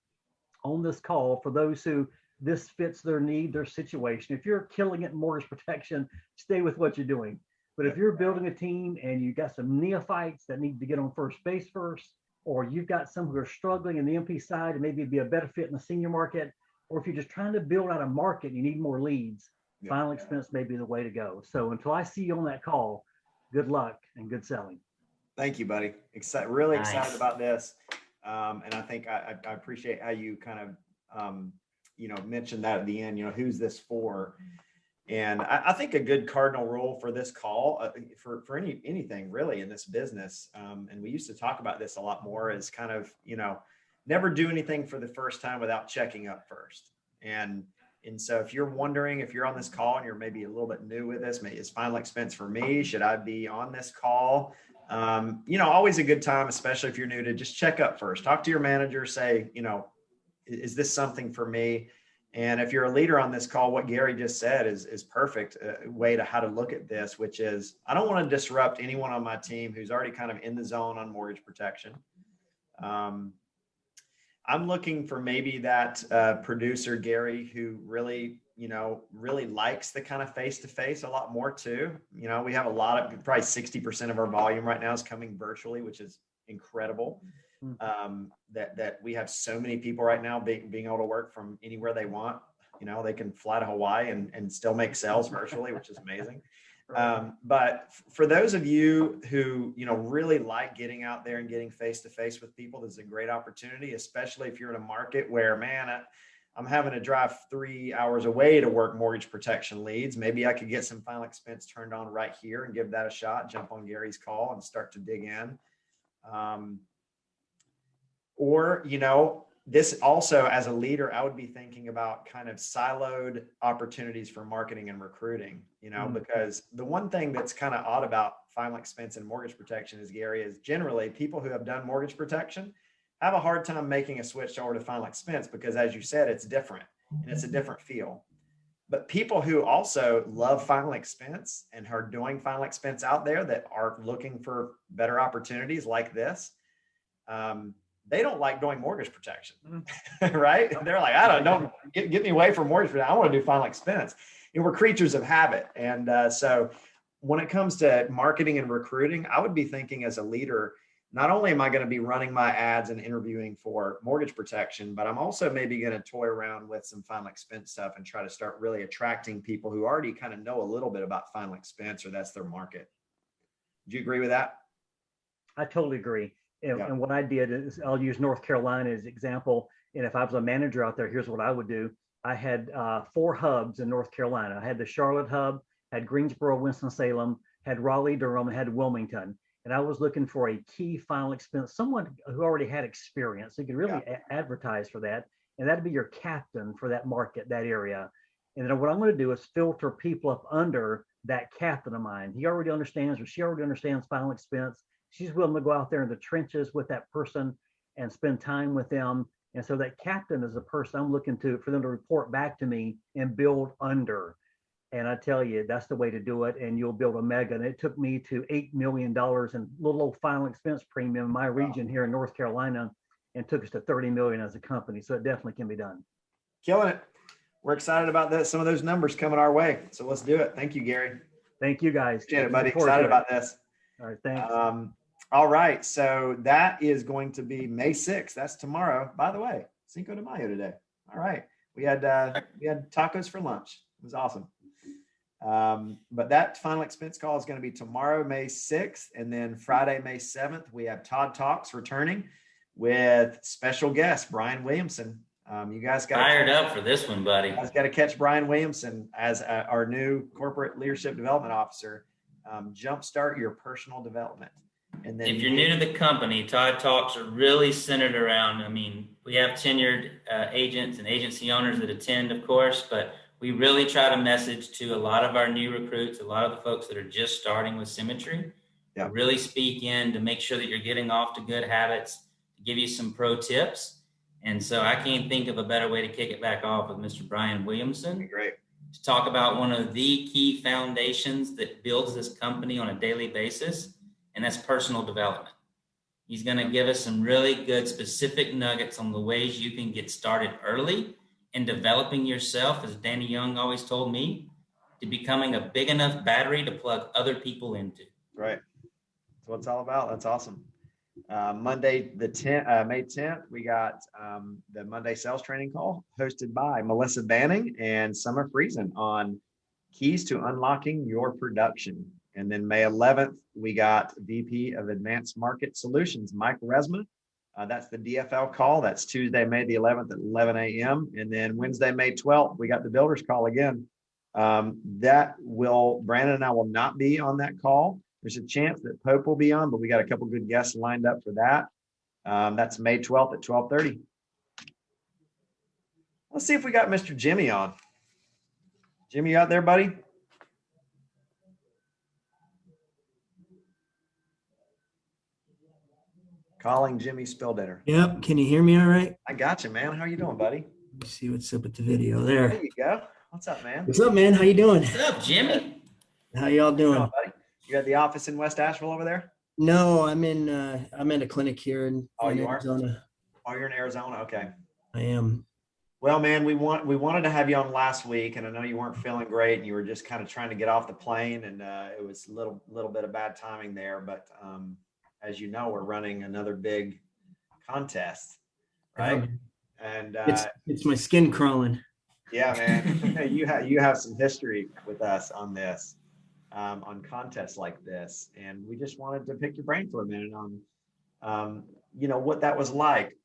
on this call for those who this fits their need, their situation. If you're killing it in mortgage protection, stay with what you're doing. But if you're building a team and you got some neophytes that need to get on first base first, or you've got some who are struggling in the MP side and maybe be a better fit in the senior market, or if you're just trying to build out a market and you need more leads, final expense may be the way to go. So until I see you on that call, good luck and good selling. Thank you, buddy. Really excited about this. And I think I appreciate how you kind of, mentioned that at the end, who's this for? And I think a good cardinal rule for this call, for anything really in this business, and we used to talk about this a lot more, is kind of, never do anything for the first time without checking up first. And so if you're wondering, if you're on this call and you're maybe a little bit new with this, maybe it's final expense for me, should I be on this call? Always a good time, especially if you're new, to just check up first. Talk to your manager, say, is this something for me? And if you're a leader on this call, what Gary just said is perfect way to how to look at this, which is I don't want to disrupt anyone on my team who's already kind of in the zone on mortgage protection. I'm looking for maybe that producer, Gary, who really, really likes the kind of face-to-face a lot more too. We have a lot of, probably 60% of our volume right now is coming virtually, which is incredible. That we have so many people right now being able to work from anywhere they want. They can fly to Hawaii and still make sales virtually, which is amazing. But for those of you who, really like getting out there and getting face-to-face with people, this is a great opportunity, especially if you're in a market where, man, I'm having to drive 3 hours away to work mortgage protection leads. Maybe I could get some final expense turned on right here and give that a shot, jump on Gary's call and start to dig in. Or, this also, as a leader, I would be thinking about kind of siloed opportunities for marketing and recruiting, because the one thing that's kind of odd about final expense and mortgage protection is, Gary, is generally people who have done mortgage protection have a hard time making a switch over to final expense because, as you said, it's different and it's a different feel. But people who also love final expense and are doing final expense out there that are looking for better opportunities like this, they don't like doing mortgage protection, right? They're like, don't get me away from mortgage protection. I want to do final expense. We're creatures of habit. And so when it comes to marketing and recruiting, I would be thinking as a leader, not only am I going to be running my ads and interviewing for mortgage protection, but I'm also maybe going to toy around with some final expense stuff and try to start really attracting people who already kind of know a little bit about final expense or that's their market. Do you agree with that? I totally agree. And what I did is, I'll use North Carolina as an example. And if I was a manager out there, here's what I would do. I had 4 hubs in North Carolina. I had the Charlotte hub, had Greensboro, Winston-Salem, had Raleigh, Durham, and had Wilmington. And I was looking for a key final expense, someone who already had experience. So you could really advertise for that. And that'd be your captain for that market, that area. And then what I'm going to do is filter people up under that captain of mine. He already understands, or she already understands final expense. She's willing to go out there in the trenches with that person and spend time with them. And so that captain is the person I'm looking to for them to report back to me and build under. And I tell you, that's the way to do it. And you'll build a mega. And it took me to $8 million in little old final expense premium in my region here in North Carolina, and took us to 30 million as a company. So it definitely can be done. Killing it. We're excited about that. Some of those numbers coming our way. So let's do it. Thank you, Gary. Thank you, guys. Appreciate it, buddy. Excited about this. All right. Thanks. All right. So that is going to be May 6th. That's tomorrow. By the way, Cinco de Mayo today. All right. We had tacos for lunch. It was awesome. But that final expense call is going to be tomorrow, May 6th. And then Friday, May 7th, we have Todd Talks returning with special guest, Brian Williamson. You guys got fired up for this one, buddy. You guys got to catch Brian Williamson as our new corporate leadership development officer. Jumpstart your personal development. And then if you're new to the company, Todd Talks are really centered around, we have tenured agents and agency owners that attend, of course, but we really try to message to a lot of our new recruits, a lot of the folks that are just starting with Symmetry, to really speak in to make sure that you're getting off to good habits, to give you some pro tips. And so I can't think of a better way to kick it back off with Mr. Brian Williamson. Great. To talk about one of the key foundations that builds this company on a daily basis, and that's personal development. He's going to give us some really good specific nuggets on the ways you can get started early in developing yourself, as Danny Young always told me, to becoming a big enough battery to plug other people into. Right. That's what it's all about. That's awesome. Monday, May 10th, we got the Monday sales training call hosted by Melissa Banning and Summer Friesen on keys to unlocking your production. And then May 11th, we got VP of Advanced Market Solutions, Mike Resma. That's the DFL call. That's Tuesday, May the 11th at 11 a.m. And then Wednesday, May 12th, we got the Builders call again. Brandon and I will not be on that call. There's a chance that Pope will be on, but we got a couple good guests lined up for that. That's May 12th at 12:30. Let's see if we got Mr. Jimmy on. Jimmy, you out there, buddy? Calling Jimmy Spilditter. Yep. Can you hear me all right? I got you, man. How you doing, buddy? Let's see what's up with the video there. There you go. What's up, man? What's up, man? How you doing? What's up, Jimmy? How y'all doing? Buddy? You at the office in West Asheville over there? No, I'm at a clinic here in Arizona. Oh, you're in Arizona. Okay. I am. Well, man, we wanted to have you on last week, and I know you weren't feeling great, and you were just kind of trying to get off the plane, and it was a little bit of bad timing there. But as you know, we're running another big contest, right? And it's my skin crawling. Yeah, man, you have some history with us on this, on contests like this, and we just wanted to pick your brain for a minute on, what that was like.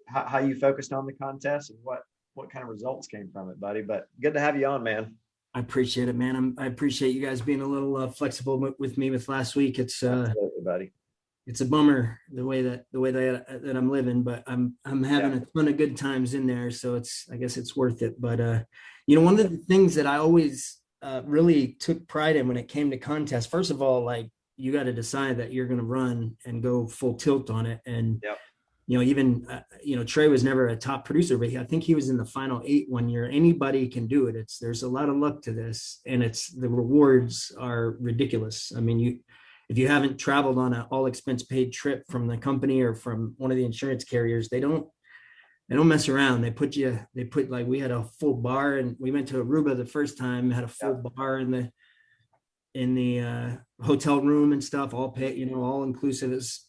How you focused on the contest and what kind of results came from it, buddy. But good to have you on, man. I appreciate it, man. I appreciate you guys being a little flexible with me with last week. It's absolutely, buddy. It's a bummer the way that I'm living, but I'm having a ton of good times in there, so I guess it's worth it. But one of the things that I always really took pride in when it came to contests, first of all, like, you got to decide that you're going to run and go full tilt on it. And even Trey was never a top producer, but I think he was in the final 8 one year. Anybody can do it. There's a lot of luck to this, and the rewards are ridiculous. I mean, if you haven't traveled on an all expense paid trip from the company or from one of the insurance carriers, they don't mess around. They put like, we had a full bar, and we went to Aruba the first time, had a full bar in the hotel room and stuff, all paid, all inclusive. It's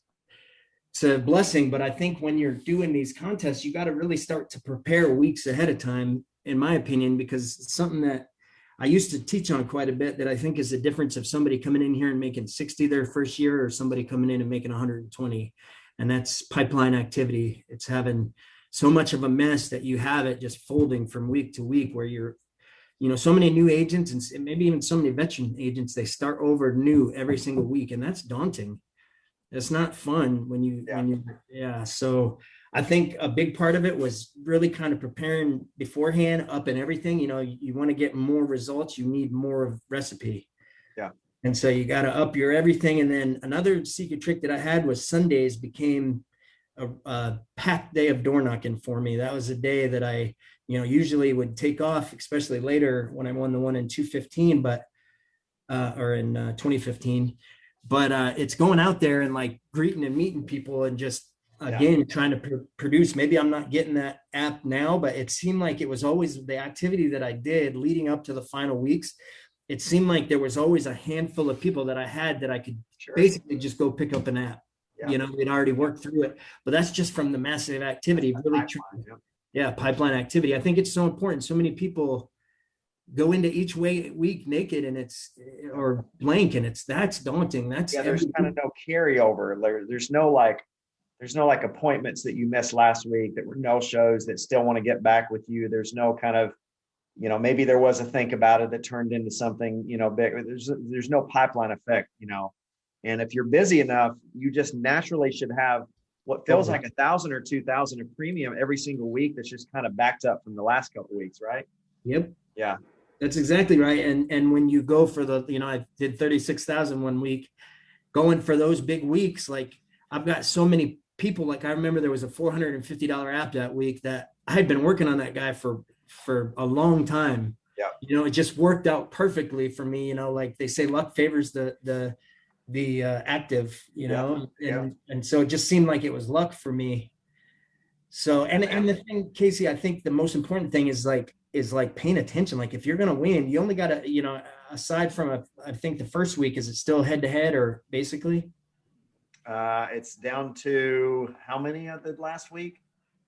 a blessing. But I think when you're doing these contests, you got to really start to prepare weeks ahead of time, in my opinion, because it's something that I used to teach on quite a bit, that I think is the difference of somebody coming in here and making 60 their first year, or somebody coming in and making 120. And that's pipeline activity. It's having so much of a mess that you have it just folding from week to week, where you're, so many new agents and maybe even so many veteran agents, they start over new every single week. And that's daunting. It's not fun So I think a big part of it was really kind of preparing beforehand, up and everything. You want to get more results, you need more recipe. Yeah. And so you got to up your everything. And then another secret trick that I had was Sundays became a packed day of door knocking for me. That was a day that I, usually would take off, especially later when I won the one in 2015, or in 2015. But it's going out there and like greeting and meeting people and just, again, trying to produce. Maybe I'm not getting that app now, but it seemed like it was always the activity that I did leading up to the final weeks. It seemed like there was always a handful of people that I had that I could basically just go pick up an app. We'd already worked through it, but that's just from the massive activity. Really, pipeline activity. I think it's so important. So many people go into each week naked or blank, and that's daunting. There's kind of no carryover. There's no like appointments that you missed last week that were no shows that still want to get back with you. There's no kind of, maybe there was a think about it that turned into something, big. There's no pipeline effect, and if you're busy enough, you just naturally should have what feels like 1,000 or 2,000 of premium every single week. That's just kind of backed up from the last couple of weeks. Right. Yep. Yeah. That's exactly right. And when you go for I did 36,000 one week, going for those big weeks, like I've got so many people, like I remember there was a $450 app that week that I had been working on that guy for a long time. Yeah. It just worked out perfectly for me, like they say, luck favors the active, and so it just seemed like it was luck for me. So, and the thing, Casey, I think the most important thing is paying attention. Like if you're going to win, you only got to, aside from I think the first week, is it still head to head or basically? It's down to how many of the last week?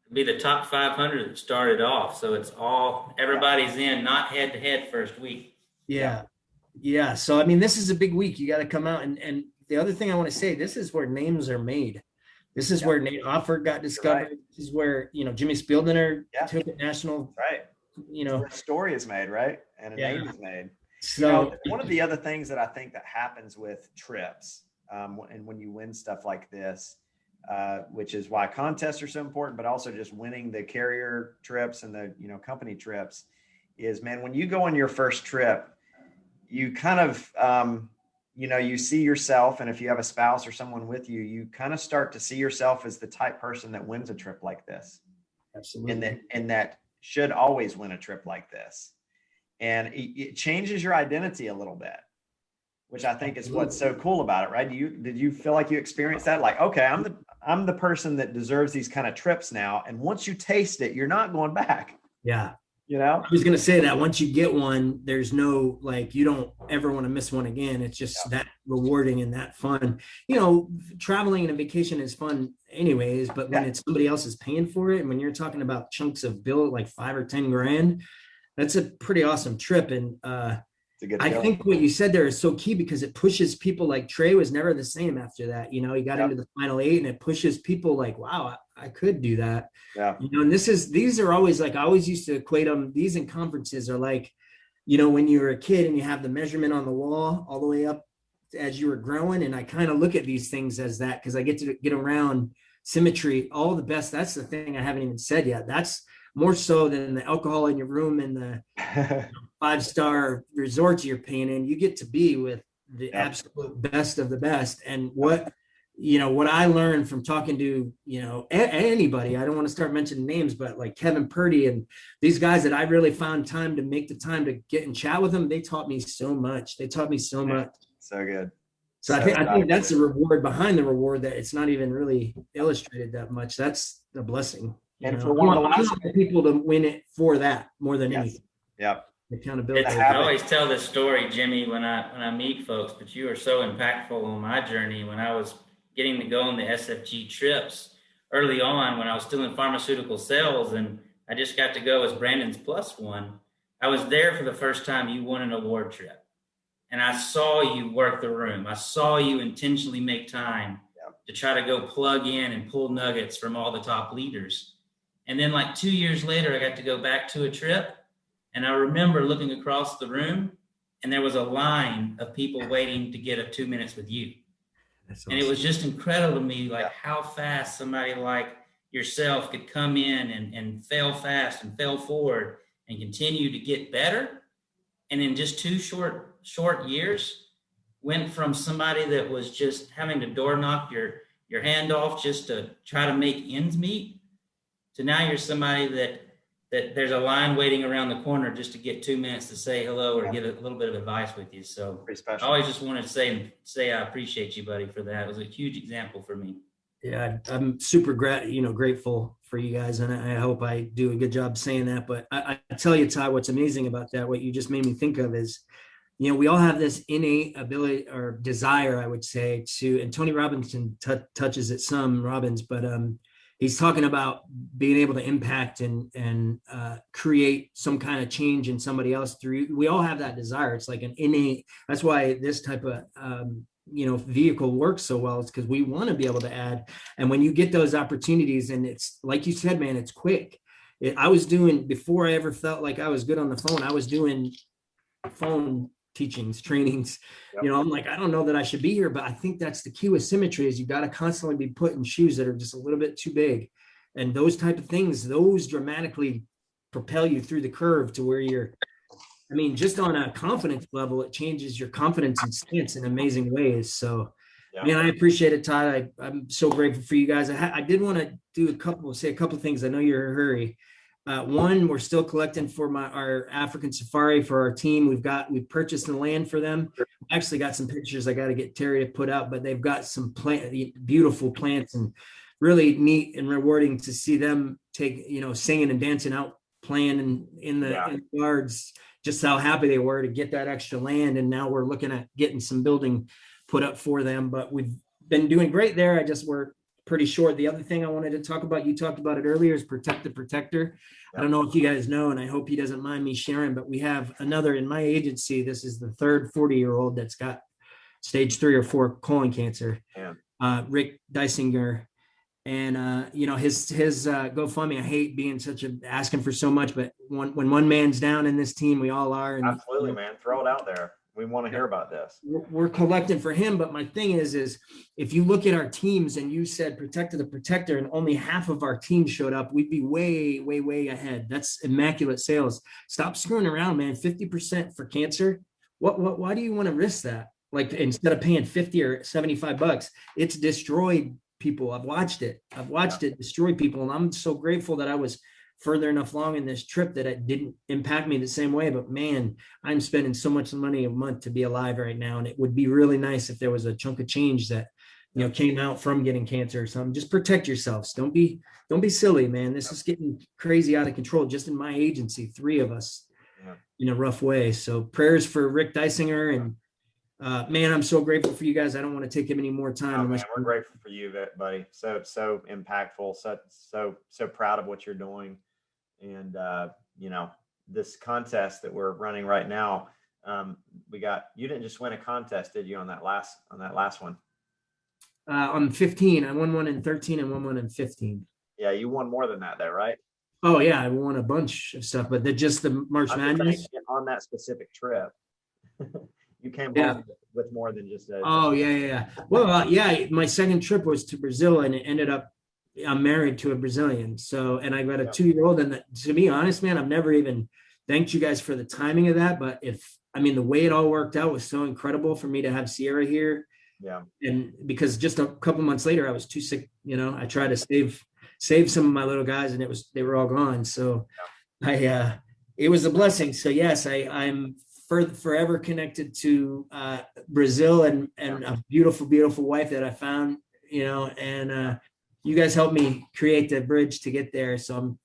It'd be the top 500 that started off. So it's everybody's in, not head to head first week. Yeah. Yeah. So, I mean, this is a big week. You got to come out. And the other thing I want to say, this is where names are made. This is where Nate Offord got discovered. Right. This is where, Jimmy Spieldiner took it national. Right. Where a story is made, right? And a name is made. So one of the other things that I think that happens with trips, and when you win stuff like this, which is why contests are so important, but also just winning the carrier trips and the, company trips, is, man, when you go on your first trip, you kind of, you see yourself, and if you have a spouse or someone with you, you kind of start to see yourself as the type person that wins a trip like this. Absolutely. and that should always win a trip like this. And it changes your identity a little bit, which I think is what's so cool about it, right? Did you feel like you experienced that? Like, okay, I'm the person that deserves these kind of trips now. And once you taste it, you're not going back. Yeah. You know, I was going to say that once you get one, there's no, like, you don't ever want to miss one again. It's just that rewarding and that fun. You know, traveling and a vacation is fun anyways, but when it's somebody else is paying for it, and when you're talking about chunks of bill, like 5 or 10 grand, that's a pretty awesome trip. And I think what you said there is so key, because it pushes people. Like Trey was never the same after that. You know, he got into the final 8, and it pushes people like, wow, I could do that. Yeah. You know, and these are always like, I always used to equate them. These in conferences are like, you know, when you were a kid and you have the measurement on the wall all the way up as you were growing. And I kind of look at these things as that, because I get to get around Symmetry, all the best. That's the thing I haven't even said yet. That's more so than the alcohol in your room and the 5-star resorts you're paying in. You get to be with the absolute best of the best. And what I learned from talking to, you know, anybody, I don't want to start mentioning names, but like Kevin Purdy and these guys that I really found time to make the time to get and chat with them, they taught me so much. So good. So I think that's the reward behind the reward, that it's not even really illustrated that much. That's the blessing. And for one of the last people to win it for that more than anything. Yep. Accountability. I always tell this story, Jimmy, when I meet folks, but you were so impactful on my journey when I was getting to go on the SFG trips early on, when I was still in pharmaceutical sales, and I just got to go as Brandon's plus one. I was there for the first time you won an award trip. And I saw you work the room. I saw you intentionally make time to try to go plug in and pull nuggets from all the top leaders. And then like 2 years later, I got to go back to a trip. And I remember looking across the room, and there was a line of people waiting to get a 2 minutes with you. That's awesome. And it was just incredible to me, like how fast somebody like yourself could come in and fail fast and fail forward and continue to get better. And in just 2 short years, went from somebody that was just having to door knock your hand off just to try to make ends meet, to now you're somebody that there's a line waiting around the corner just to get 2 minutes to say hello or get a little bit of advice with you. So I always just wanted to say I appreciate you, buddy, for that. It was a huge example for me. Yeah, I'm super grateful for you guys, and I hope I do a good job saying that. But I tell you, Ty, what's amazing about that, what you just made me think of is, you know, we all have this innate ability or desire, I would say, and Tony Robinson touches it some, Robbins, but he's talking about being able to impact and create some kind of change in somebody else we all have that desire. It's like an innate, that's why this type of, vehicle works so well. It's because we want to be able to add. And when you get those opportunities, and it's like you said, man, it's quick. I was doing, before I ever felt like I was good on the phone, I was doing phone teachings, trainings. Yep. You know, I'm like, I don't know that I should be here, but I think that's the key with Symmetry, is you got to constantly be put in shoes that are just a little bit too big. And those type of things, those dramatically propel you through the curve to where just on a confidence level, it changes your confidence and stance in amazing ways. So, man, I appreciate it, Todd. I'm so grateful for you guys. I did want to say a couple of things. I know you're in a hurry. One, we're still collecting for our African safari for our team. We've purchased the land for them. I actually got some pictures I got to get Terry to put out, but they've got some beautiful plants, and really neat and rewarding to see them take, singing and dancing out, playing in the yards, just how happy they were to get that extra land. And now we're looking at getting some building put up for them, but we've been doing great there. We're pretty short. The other thing I wanted to talk about, you talked about it earlier, is Protect the Protector. I don't know if you guys know, and I hope he doesn't mind me sharing, but we have another in my agency. This is the third 40-year-old that's got stage 3 or 4 colon cancer. Rick Dysinger. And, his GoFundMe, I hate being asking for so much, but when one man's down in this team, we all are. And, absolutely, man. Throw it out there. We want to hear about this. We're collecting for him. But my thing is if you look at our teams and you said Protect the Protector and only half of our team showed up, we'd be way, way, way ahead. That's immaculate sales. Stop screwing around, man. 50% for cancer. Why do you want to risk that? Like, instead of paying $50 or $75, it's destroyed people. I've watched it destroy people. And I'm so grateful that I was further enough along in this trip that it didn't impact me the same way. But man, I'm spending so much money a month to be alive right now. And it would be really nice if there was a chunk of change that, came out from getting cancer or something. Just protect yourselves. Don't be silly, man. This is getting crazy out of control. Just in my agency, 3 of us in a rough way. So prayers for Rick Dysinger. And man, I'm so grateful for you guys. I don't want to take him any more time. Oh, man, we're grateful for you, buddy. So impactful. So proud of what you're doing. And, this contest that we're running right now, you didn't just win a contest, did you, on that last one? On 15, I won one in 13 and won one in 15. Yeah, you won more than that though, right? Oh yeah, I won a bunch of stuff, but just the March Madness. On that specific trip, you came home with more than just a. Oh yeah. Well, my second trip was to Brazil, and it ended up I'm married to a Brazilian. So, and I got a 2-year-old, and to be honest, man, I've never even thanked you guys for the timing of that. But the way it all worked out was so incredible for me to have Sierra here. Yeah. And because just a couple months later, I was too sick. I tried to save some of my little guys, and they were all gone. So it was a blessing. So yes, I'm forever connected to Brazil and a beautiful, beautiful wife that I found, and you guys helped me create the bridge to get there. So I'm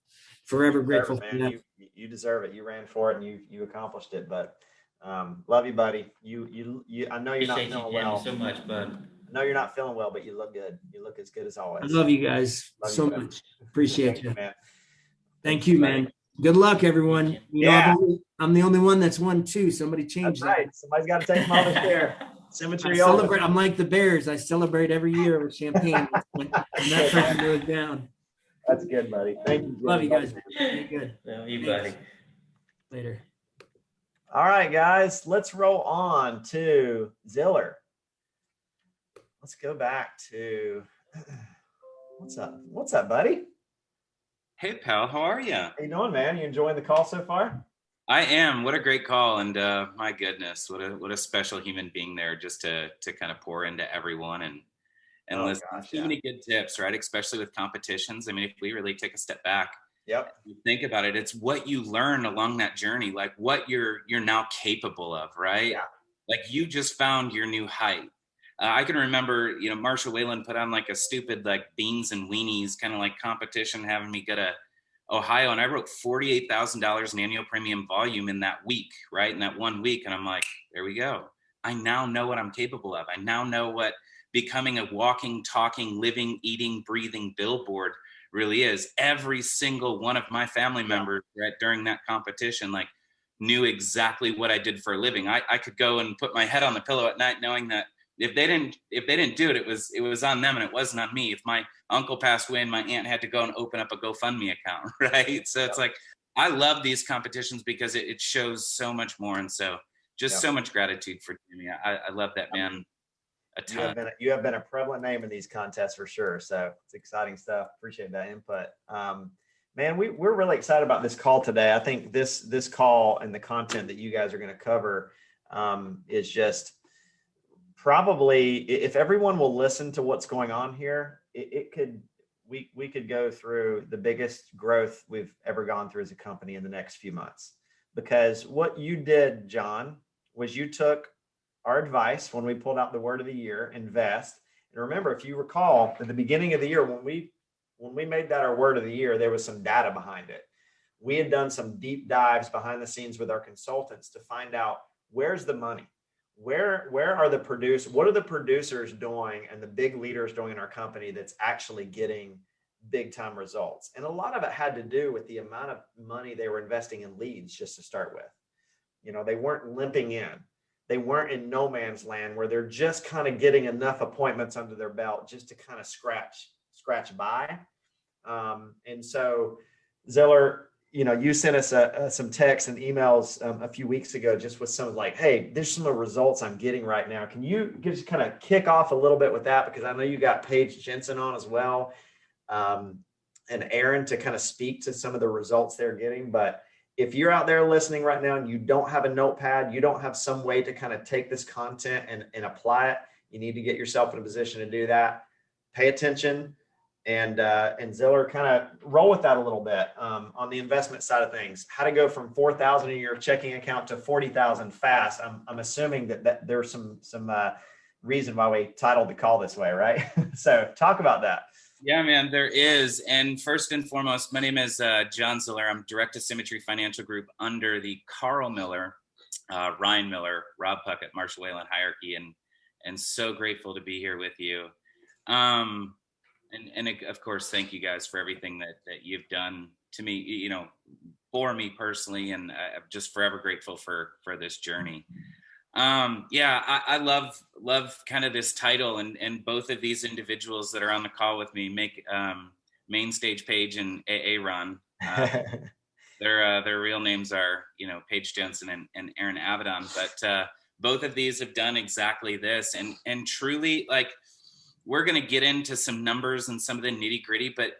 forever grateful for that. You deserve it. You ran for it and you accomplished it, but love you, buddy. I know you're not feeling well. So much, bud. I know you're not feeling well, but you look good. You look as good as always. I love you guys so much. Appreciate you. Man. Thank you, man. Good luck, everyone. I'm the only one that's won 2. Somebody changed that. Right. Somebody's got to take them all this year. Symmetry. I'm like the Bears. I celebrate every year with champagne. When that person goes down. That's good, buddy. Thank you. Love you guys. Be good. Love you, buddy. Later. All right, guys. Let's roll on to Ziller. Let's go back to what's up? What's up, buddy? Hey, pal. How are you? How you doing, man? You enjoying the call so far? I am. What a great call. And my goodness, what a special human being there just to kind of pour into everyone and listen. So many good tips, right? Especially with competitions. If we really take a step back, think about it, it's what you learn along that journey, like what you're now capable of, right? Yeah. Like you just found your new height. I can remember, Marshall Whalen put on like a stupid, like beans and weenies kind of like competition, having me go to Ohio, and I wrote $48,000 in annual premium volume in that week, right? In that 1 week. And I'm like, there we go. I now know what I'm capable of. I now know what becoming a walking, talking, living, eating, breathing billboard really is. Every single one of my family members right during that competition, like knew exactly what I did for a living. I could go and put my head on the pillow at night knowing that if they didn't do it, it was on them and it wasn't on me. If my uncle passed away and my aunt had to go and open up a GoFundMe account, right? So it's like, I love these competitions because it shows so much more. And so just so much gratitude for Jimmy. I love that man a ton. You have been a prevalent name in these contests for sure. So it's exciting stuff. Appreciate that input. Man, we're really excited about this call today. I think this call and the content that you guys are going to cover is just probably, if everyone will listen to what's going on here, we could go through the biggest growth we've ever gone through as a company in the next few months. Because what you did, John, was you took our advice when we pulled out the word of the year, invest. And remember, if you recall, at the beginning of the year, when we made that our word of the year, there was some data behind it. We had done some deep dives behind the scenes with our consultants to find out where's the money. Where are the what are the producers doing and the big leaders doing in our company that's actually getting big time results? And a lot of it had to do with the amount of money they were investing in leads just to start with. They weren't limping in. They weren't in no man's land where they're just kind of getting enough appointments under their belt just to kind of scratch by. And so Ziller, you sent us some texts and emails a few weeks ago, just with some like, hey, there's some of the results I'm getting right now. Can you just kind of kick off a little bit with that? Because I know you got Paige Jensen on as well, and Aaron to kind of speak to some of the results they're getting. But if you're out there listening right now and you don't have a notepad, you don't have some way to kind of take this content and apply it, you need to get yourself in a position to do that. pay attention, and Ziller, kind of roll with that a little bit on the investment side of things. How to go from 4,000 in your checking account to 40,000 fast. I'm assuming that there's some reason why we titled the call this way, right? So talk about that. Yeah, man, there is. And first and foremost, my name is John Ziller. I'm director of Symmetry Financial Group under the Carl Miller, Ryan Miller, Rob Puckett, Marshall Whalen hierarchy, and so grateful to be here with you. And of course, thank you guys for everything that you've done to me, you know, for me personally, and I'm just forever grateful for this journey. I love kind of this title, and both of these individuals that are on the call with me make main stage Paige and Aaron. Their real names are, you know, Paige, Jensen, and Aaron Avidon, but both of these have done exactly this, and truly, like, we're going to get into some numbers and some of the nitty gritty, but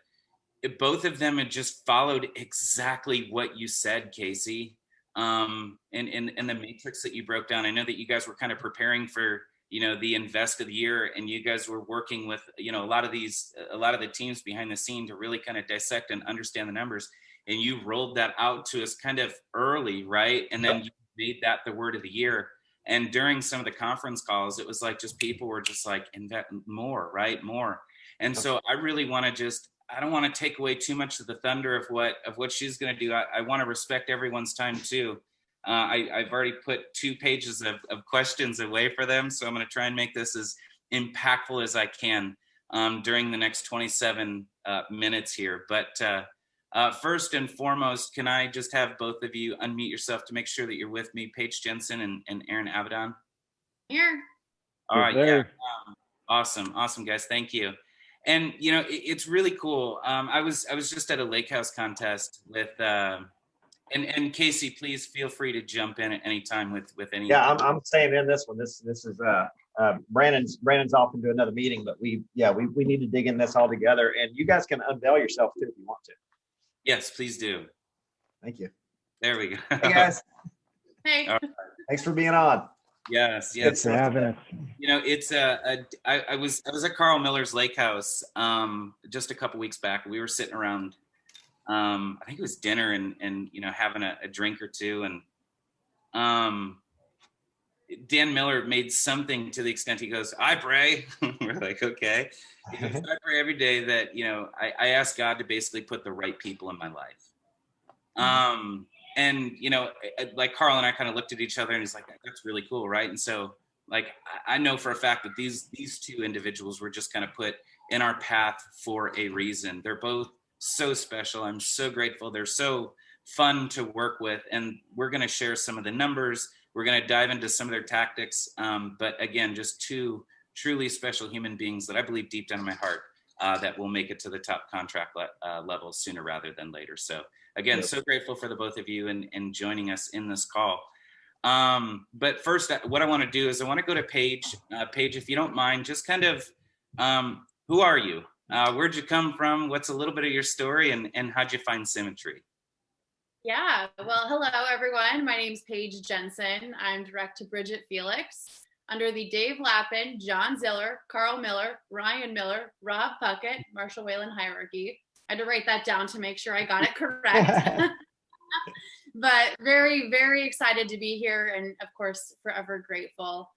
both of them had just followed exactly what you said, Casey. And the matrix that you broke down. I know that you guys were kind of preparing for, you know, the invest of the year, and you guys were working with, you know, a lot of the teams behind the scene to really kind of dissect and understand the numbers. And you rolled that out to us kind of early, right? And then you made that the word of the year. And during some of the conference calls, it was like, just people were just like, invest more, right? More. And so I really want to I don't want to take away too much of the thunder of what she's going to do. I want to respect everyone's time too. I've already put 2 pages of questions away for them. So I'm going to try and make this as impactful as I can during the next 27 minutes here. But first and foremost, can I just have both of you unmute yourself to make sure that you're with me, Paige Jensen and Aaron Avidon? Here. All right. Yeah. Awesome, guys. Thank you. And, you know, it's really cool. I was just at a lake house contest with, and Casey, please feel free to jump in at any time with any. Yeah, I'm staying in this one. This is Brandon's off into another meeting, but we need to dig in this all together, and you guys can unveil yourself too if you want to. Yes, please do. Thank you. There we go. Hey guys. Hey. Right. Thanks for being on. Yes. Thanks for having us. You know, it's I was at Carl Miller's Lake House just a couple weeks back. We were sitting around, I think it was dinner and you know, having a drink or two, and Dan Miller made something to the extent he goes, "I pray." We're like, okay. He goes, "I pray every day that, you know, I ask God to basically put the right people in my life." And, you know, like Carl and I kind of looked at each other, and he's like, "That's really cool, right?" And so, like, I know for a fact that these 2 individuals were just kind of put in our path for a reason. They're both so special. I'm so grateful. They're so fun to work with, and we're going to share some of the numbers. We're going to dive into some of their tactics. But again, just 2 truly special human beings that I believe deep down in my heart that will make it to the top contract level sooner rather than later. So again, so grateful for the both of you and joining us in this call. But first, what I want to do is I want to go to Paige. Paige, if you don't mind, just kind of, who are you? Where'd you come from? What's a little bit of your story, and how'd you find Symmetry? Yeah, well, hello, everyone. My name's Paige Jensen. I'm direct to Bridget Felix. Under the Dave Lappin, John Ziller, Carl Miller, Ryan Miller, Rob Puckett, Marshall Whalen hierarchy. I had to write that down to make sure I got it correct. But very, very excited to be here, and of course, forever grateful.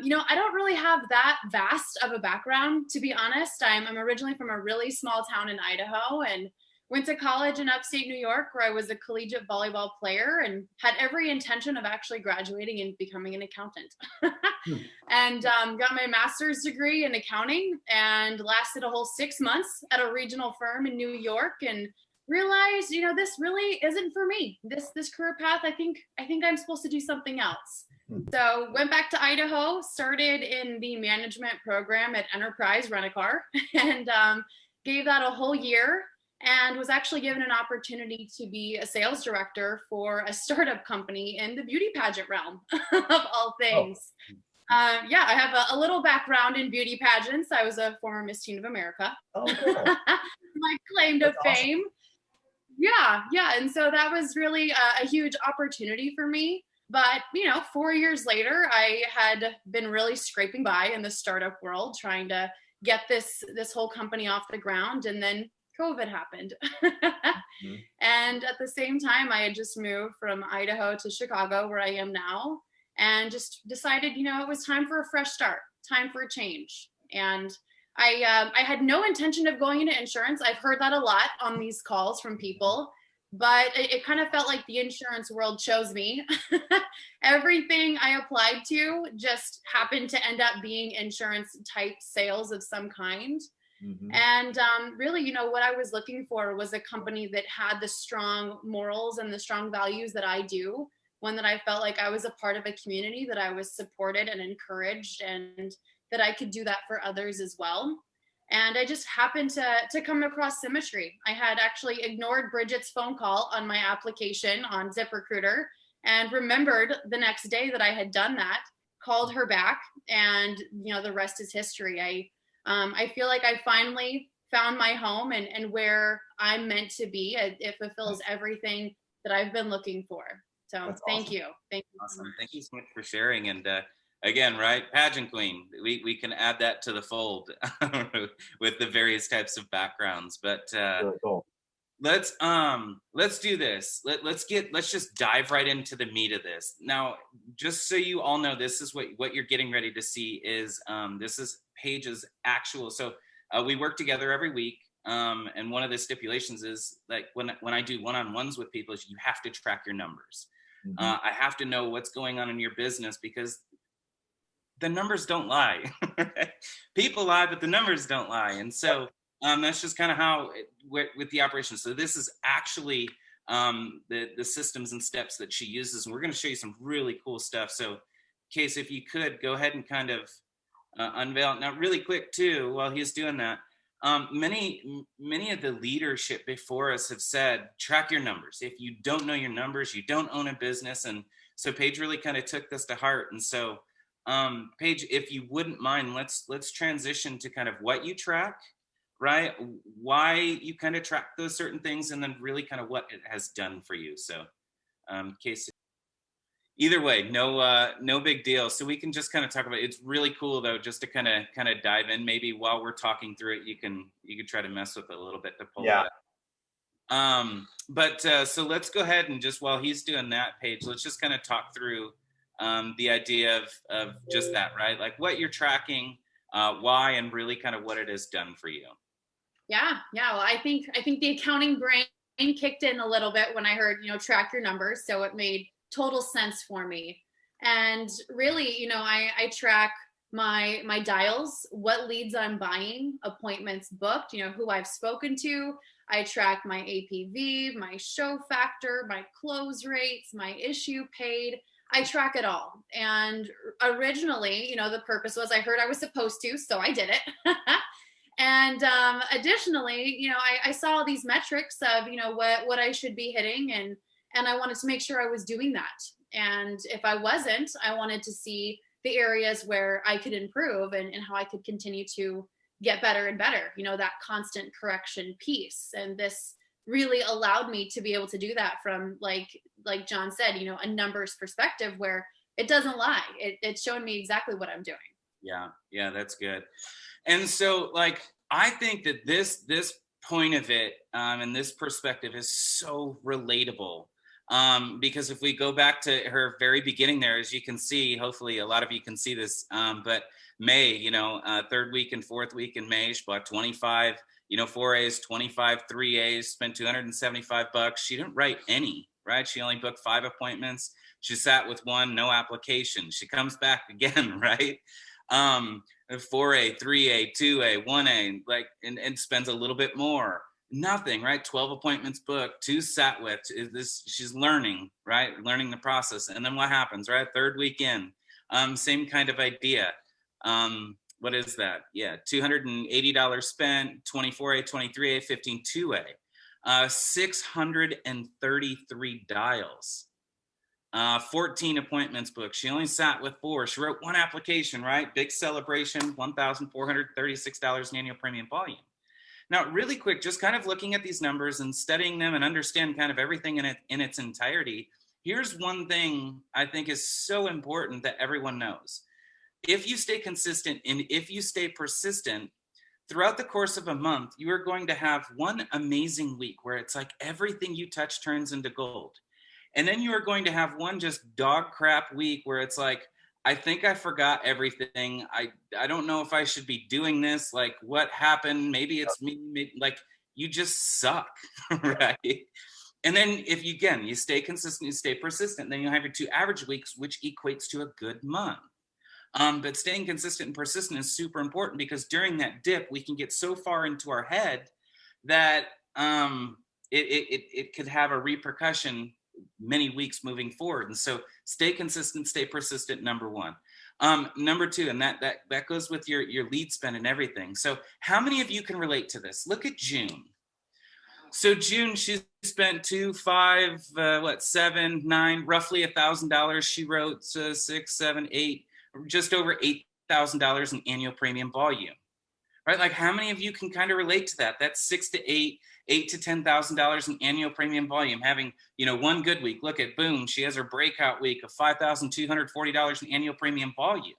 You know, I don't really have that vast of a background, to be honest. I'm originally from a really small town in Idaho, and went to college in upstate New York, where I was a collegiate volleyball player and had every intention of actually graduating and becoming an accountant. And got my master's degree in accounting, and lasted a whole 6 months at a regional firm in New York, and realized, you know, this really isn't for me. This career path, I think I'm supposed to do something else. So went back to Idaho, started in the management program at Enterprise Rent-A-Car, and gave that a whole year, and was actually given an opportunity to be a sales director for a startup company in the beauty pageant realm of all things. Yeah, I have a little background in beauty pageants. I was a former Miss Teen of America. Oh, cool. My claim to fame. Yeah. And so that was really a huge opportunity for me. But, you know, 4 years later, I had been really scraping by in the startup world, trying to get this whole company off the ground. And then COVID happened. And at the same time, I had just moved from Idaho to Chicago, where I am now, and just decided, it was time for a fresh start, time for a change. And I had no intention of going into insurance. I've heard that a lot on these calls from people, but it kind of felt like the insurance world chose me. Everything I applied to just happened to end up being insurance type sales of some kind. And really, what I was looking for was a company that had the strong morals and the strong values that I do. One that I felt like I was a part of a community, that I was supported and encouraged, and that I could do that for others as well. And I just happened to come across Symmetry. I had actually ignored Bridget's phone call on my application on ZipRecruiter and remembered the next day that I had done that, called her back, and the rest is history. I feel like I finally found my home and where I'm meant to be. It fulfills everything that I've been looking for. So thank you. Thank you. Awesome. Thank you so much for sharing. And again, right, pageant queen, we can add that to the fold with the various types of backgrounds. But really cool. Let's do this. Let's just dive right into the meat of this. Now, just so you all know, this is what you're getting ready to see is this is Paige's actual. So we work together every week. And one of the stipulations is like when I do one-on-ones with people is you have to track your numbers. I have to know what's going on in your business because the numbers don't lie. People lie, but the numbers don't lie. And so that's just kind of how with the operation. So this is actually the systems and steps that she uses. And we're going to show you some really cool stuff. So Case, if you could go ahead and kind of unveil. Now, really quick too, while he's doing that, many of the leadership before us have said, track your numbers. If you don't know your numbers, you don't own a business. And so Paige really kind of took this to heart. And so Paige, if you wouldn't mind, let's transition to kind of what you track, right? Why you kind of track those certain things, and then really kind of what it has done for you. So Casey, either way, no big deal. So we can just kind of talk about it. It's really cool though, just to kind of dive in. Maybe while we're talking through it, you can try to mess with it a little bit to pull it up. But so let's go ahead and just while he's doing that, Paige, let's just kind of talk through the idea of just that, right? Like what you're tracking, why, and really kind of what it has done for you. Yeah. Well, I think the accounting brain kicked in a little bit when I heard, track your numbers. So it made total sense for me. And really, I track my dials, what leads I'm buying, appointments booked, who I've spoken to. I track my APV, my show factor, my close rates, my issue paid. I track it all. And originally, the purpose was I heard I was supposed to, so I did it. And additionally, I saw all these metrics of, what I should be hitting, and I wanted to make sure I was doing that. And if I wasn't, I wanted to see the areas where I could improve and how I could continue to get better and better, that constant correction piece. And this really allowed me to be able to do that from like John said, a numbers perspective where it doesn't lie. It's showing me exactly what I'm doing. Yeah, that's good. And so I think that this point of it and this perspective is so relatable. Because if we go back to her very beginning there, as you can see, hopefully a lot of you can see this, but May, third week and fourth week in May, she bought 25, 4As, 25 3As, spent $275. She didn't write any, right? She only booked 5 appointments. She sat with 1, no application. She comes back again, right? 4A, 3A, 2A, 1A, and spends a little bit more. Nothing, right? 12 appointments booked, 2 sat with. She's learning, right? Learning the process. And then what happens, right? Third weekend, same kind of idea. What is that? Yeah, $280 spent, 24A, 23A, 15 2A, 633 dials, 14 appointments booked. She only sat with 4. She wrote 1 application, right? Big celebration, $1,436 in annual premium volume. Now, really quick, just kind of looking at these numbers and studying them and understand kind of everything in its entirety. Here's one thing I think is so important that everyone knows. If you stay consistent and if you stay persistent, throughout the course of a month, you are going to have one amazing week where it's like everything you touch turns into gold. And then you are going to have one just dog crap week where it's like, I think I forgot everything. I don't know if I should be doing this. Like, what happened? Maybe it's me. Maybe, like, you just suck, right? And then if you, again, you stay consistent, you stay persistent, then you'll have your 2 average weeks, which equates to a good month. But staying consistent and persistent is super important, because during that dip, we can get so far into our head that it could have a repercussion many weeks moving forward. And so stay consistent, stay persistent, number one. Number two, and that goes with your lead spend and everything. So how many of you can relate to this? Look at June. So June, she spent 2, 5, 7, 9, roughly $1,000. She wrote 6, 7, 8, just over $8,000 in annual premium volume, right? Like, how many of you can kind of relate to that? That's $6 to $8 to $10,000 in annual premium volume. Having, one good week. Look at, boom, she has her breakout week of $5,240 in annual premium volume,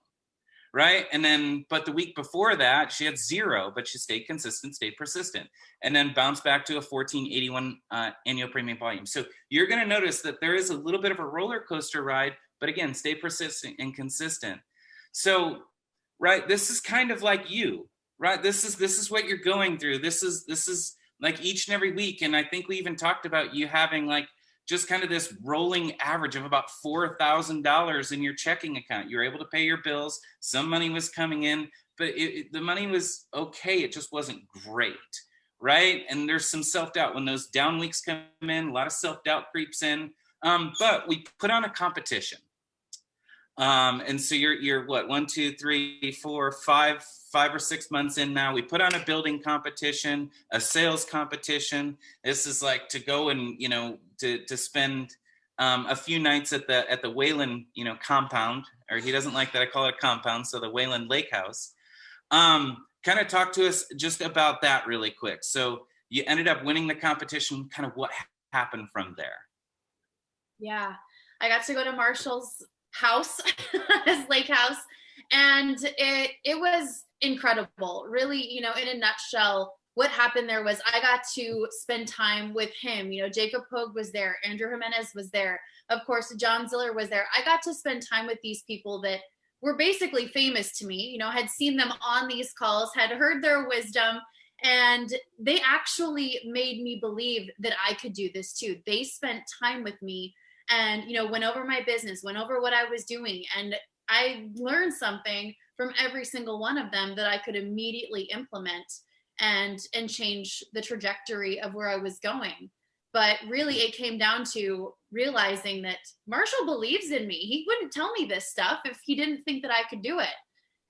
right? And then, but the week before that, she had 0, but she stayed consistent, stayed persistent, and then bounced back to a $1,481 annual premium volume. So you're going to notice that there is a little bit of a roller coaster ride, but again, stay persistent and consistent. So, right, this is kind of like you, right? This is what you're going through. This is like each and every week. And I think we even talked about you having like just kind of this rolling average of about $4,000 in your checking account. You were able to pay your bills. Some money was coming in, but the money was okay. It just wasn't great, right? And there's some self-doubt when those down weeks come in. A lot of self-doubt creeps in. But we put on a competition. And so you're what, 1, 2, 3, 4, 5 or 6 months in now. We put on a building competition, a sales competition. This is like to go and, to spend a few nights at the Wayland, compound, or he doesn't like that I call it a compound, so the Wayland Lake House. Kind of talk to us just about that really quick. So you ended up winning the competition. Kind of what happened from there? Yeah, I got to go to Marshall's house, his lake house, and it was incredible. Really, in a nutshell, what happened there was I got to spend time with him. Jacob Pogue was there, Andrew Jimenez was there, of course John Ziller was there. I got to spend time with these people that were basically famous to me, had seen them on these calls, had heard their wisdom, and they actually made me believe that I could do this too. They spent time with me and, went over my business, went over what I was doing. And I learned something from every single one of them that I could immediately implement and change the trajectory of where I was going. But really it came down to realizing that Marshall believes in me. He wouldn't tell me this stuff if he didn't think that I could do it.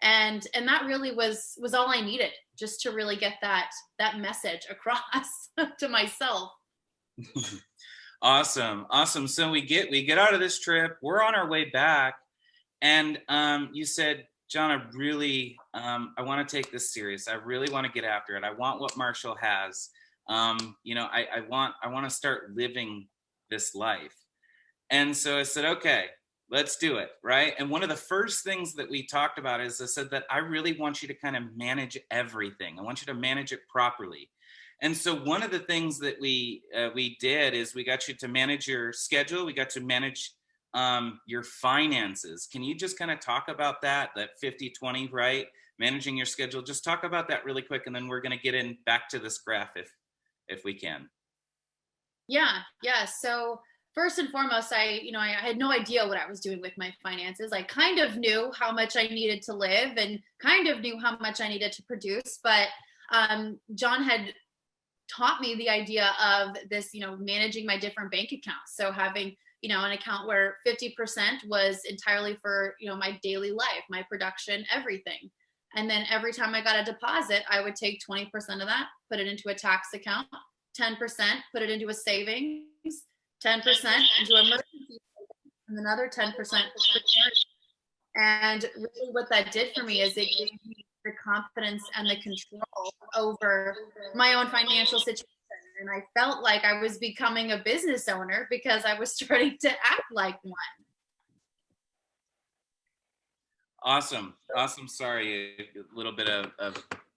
And that really was all I needed, just to really get that message across to myself. Awesome. So we get out of this trip. We're on our way back, and you said, John, I want to take this serious. I really want to get after it. I want what Marshall has. I want to start living this life. And so I said, okay, let's do it, right? And one of the first things that we talked about is I said that I really want you to kind of manage everything. I want you to manage it properly. And so one of the things that we did is we got you to manage your schedule. We got to manage your finances. Can you just kind of talk about that 50-20, right? Managing your schedule. Just talk about that really quick, and then we're going to get in back to this graph if we can. Yeah. So first and foremost, I had no idea what I was doing with my finances. I kind of knew how much I needed to live and kind of knew how much I needed to produce, but John had taught me the idea of this, managing my different bank accounts. So having, an account where 50% was entirely for, my daily life, my production, everything. And then every time I got a deposit, I would take 20% of that, put it into a tax account, 10%, put it into a savings, 10% into emergency, and another 10% for charity. And really what that did for me is it gave me the confidence and the control over my own financial situation. And I felt like I was becoming a business owner because I was starting to act like one. Awesome. Sorry, a little bit of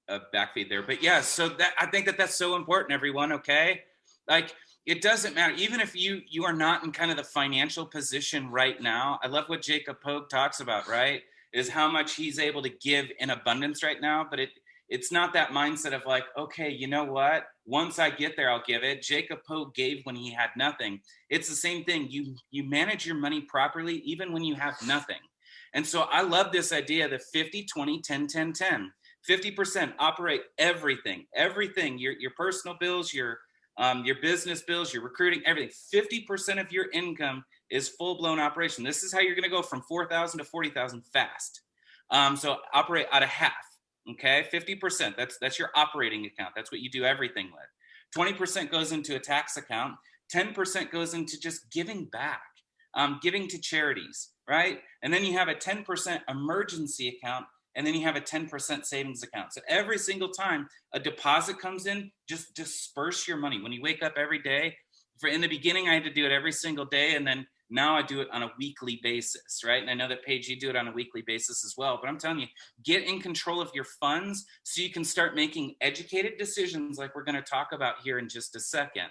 backfeed there. But yeah, so that I think that's so important, everyone. Okay, like it doesn't matter, even if you are not in kind of the financial position right now. I love what Jacob Pogue talks about, right? Is how much he's able to give in abundance right now, but it's not that mindset of like, okay, you know what? Once I get there, I'll give it. Jacob Pogue gave when he had nothing. It's the same thing. You manage your money properly even when you have nothing. And so I love this idea, the 50, 20, 10, 10, 10. 50% operate everything, your personal bills, your business bills, your recruiting, everything. 50% of your income is full-blown operation. This is how you're going to go from 4,000 to 40,000 fast. So operate out of half. Okay, 50%. That's your operating account. That's what you do everything with. 20% goes into a tax account. 10% goes into just giving back, giving to charities, right? And then you have a 10% emergency account. And then you have a 10% savings account. So every single time a deposit comes in, just disperse your money. When you wake up every day, in the beginning, I had to do it every single day. And then now I do it on a weekly basis, right? And I know that, Paige, you do it on a weekly basis as well. But I'm telling you, get in control of your funds so you can start making educated decisions like we're going to talk about here in just a second.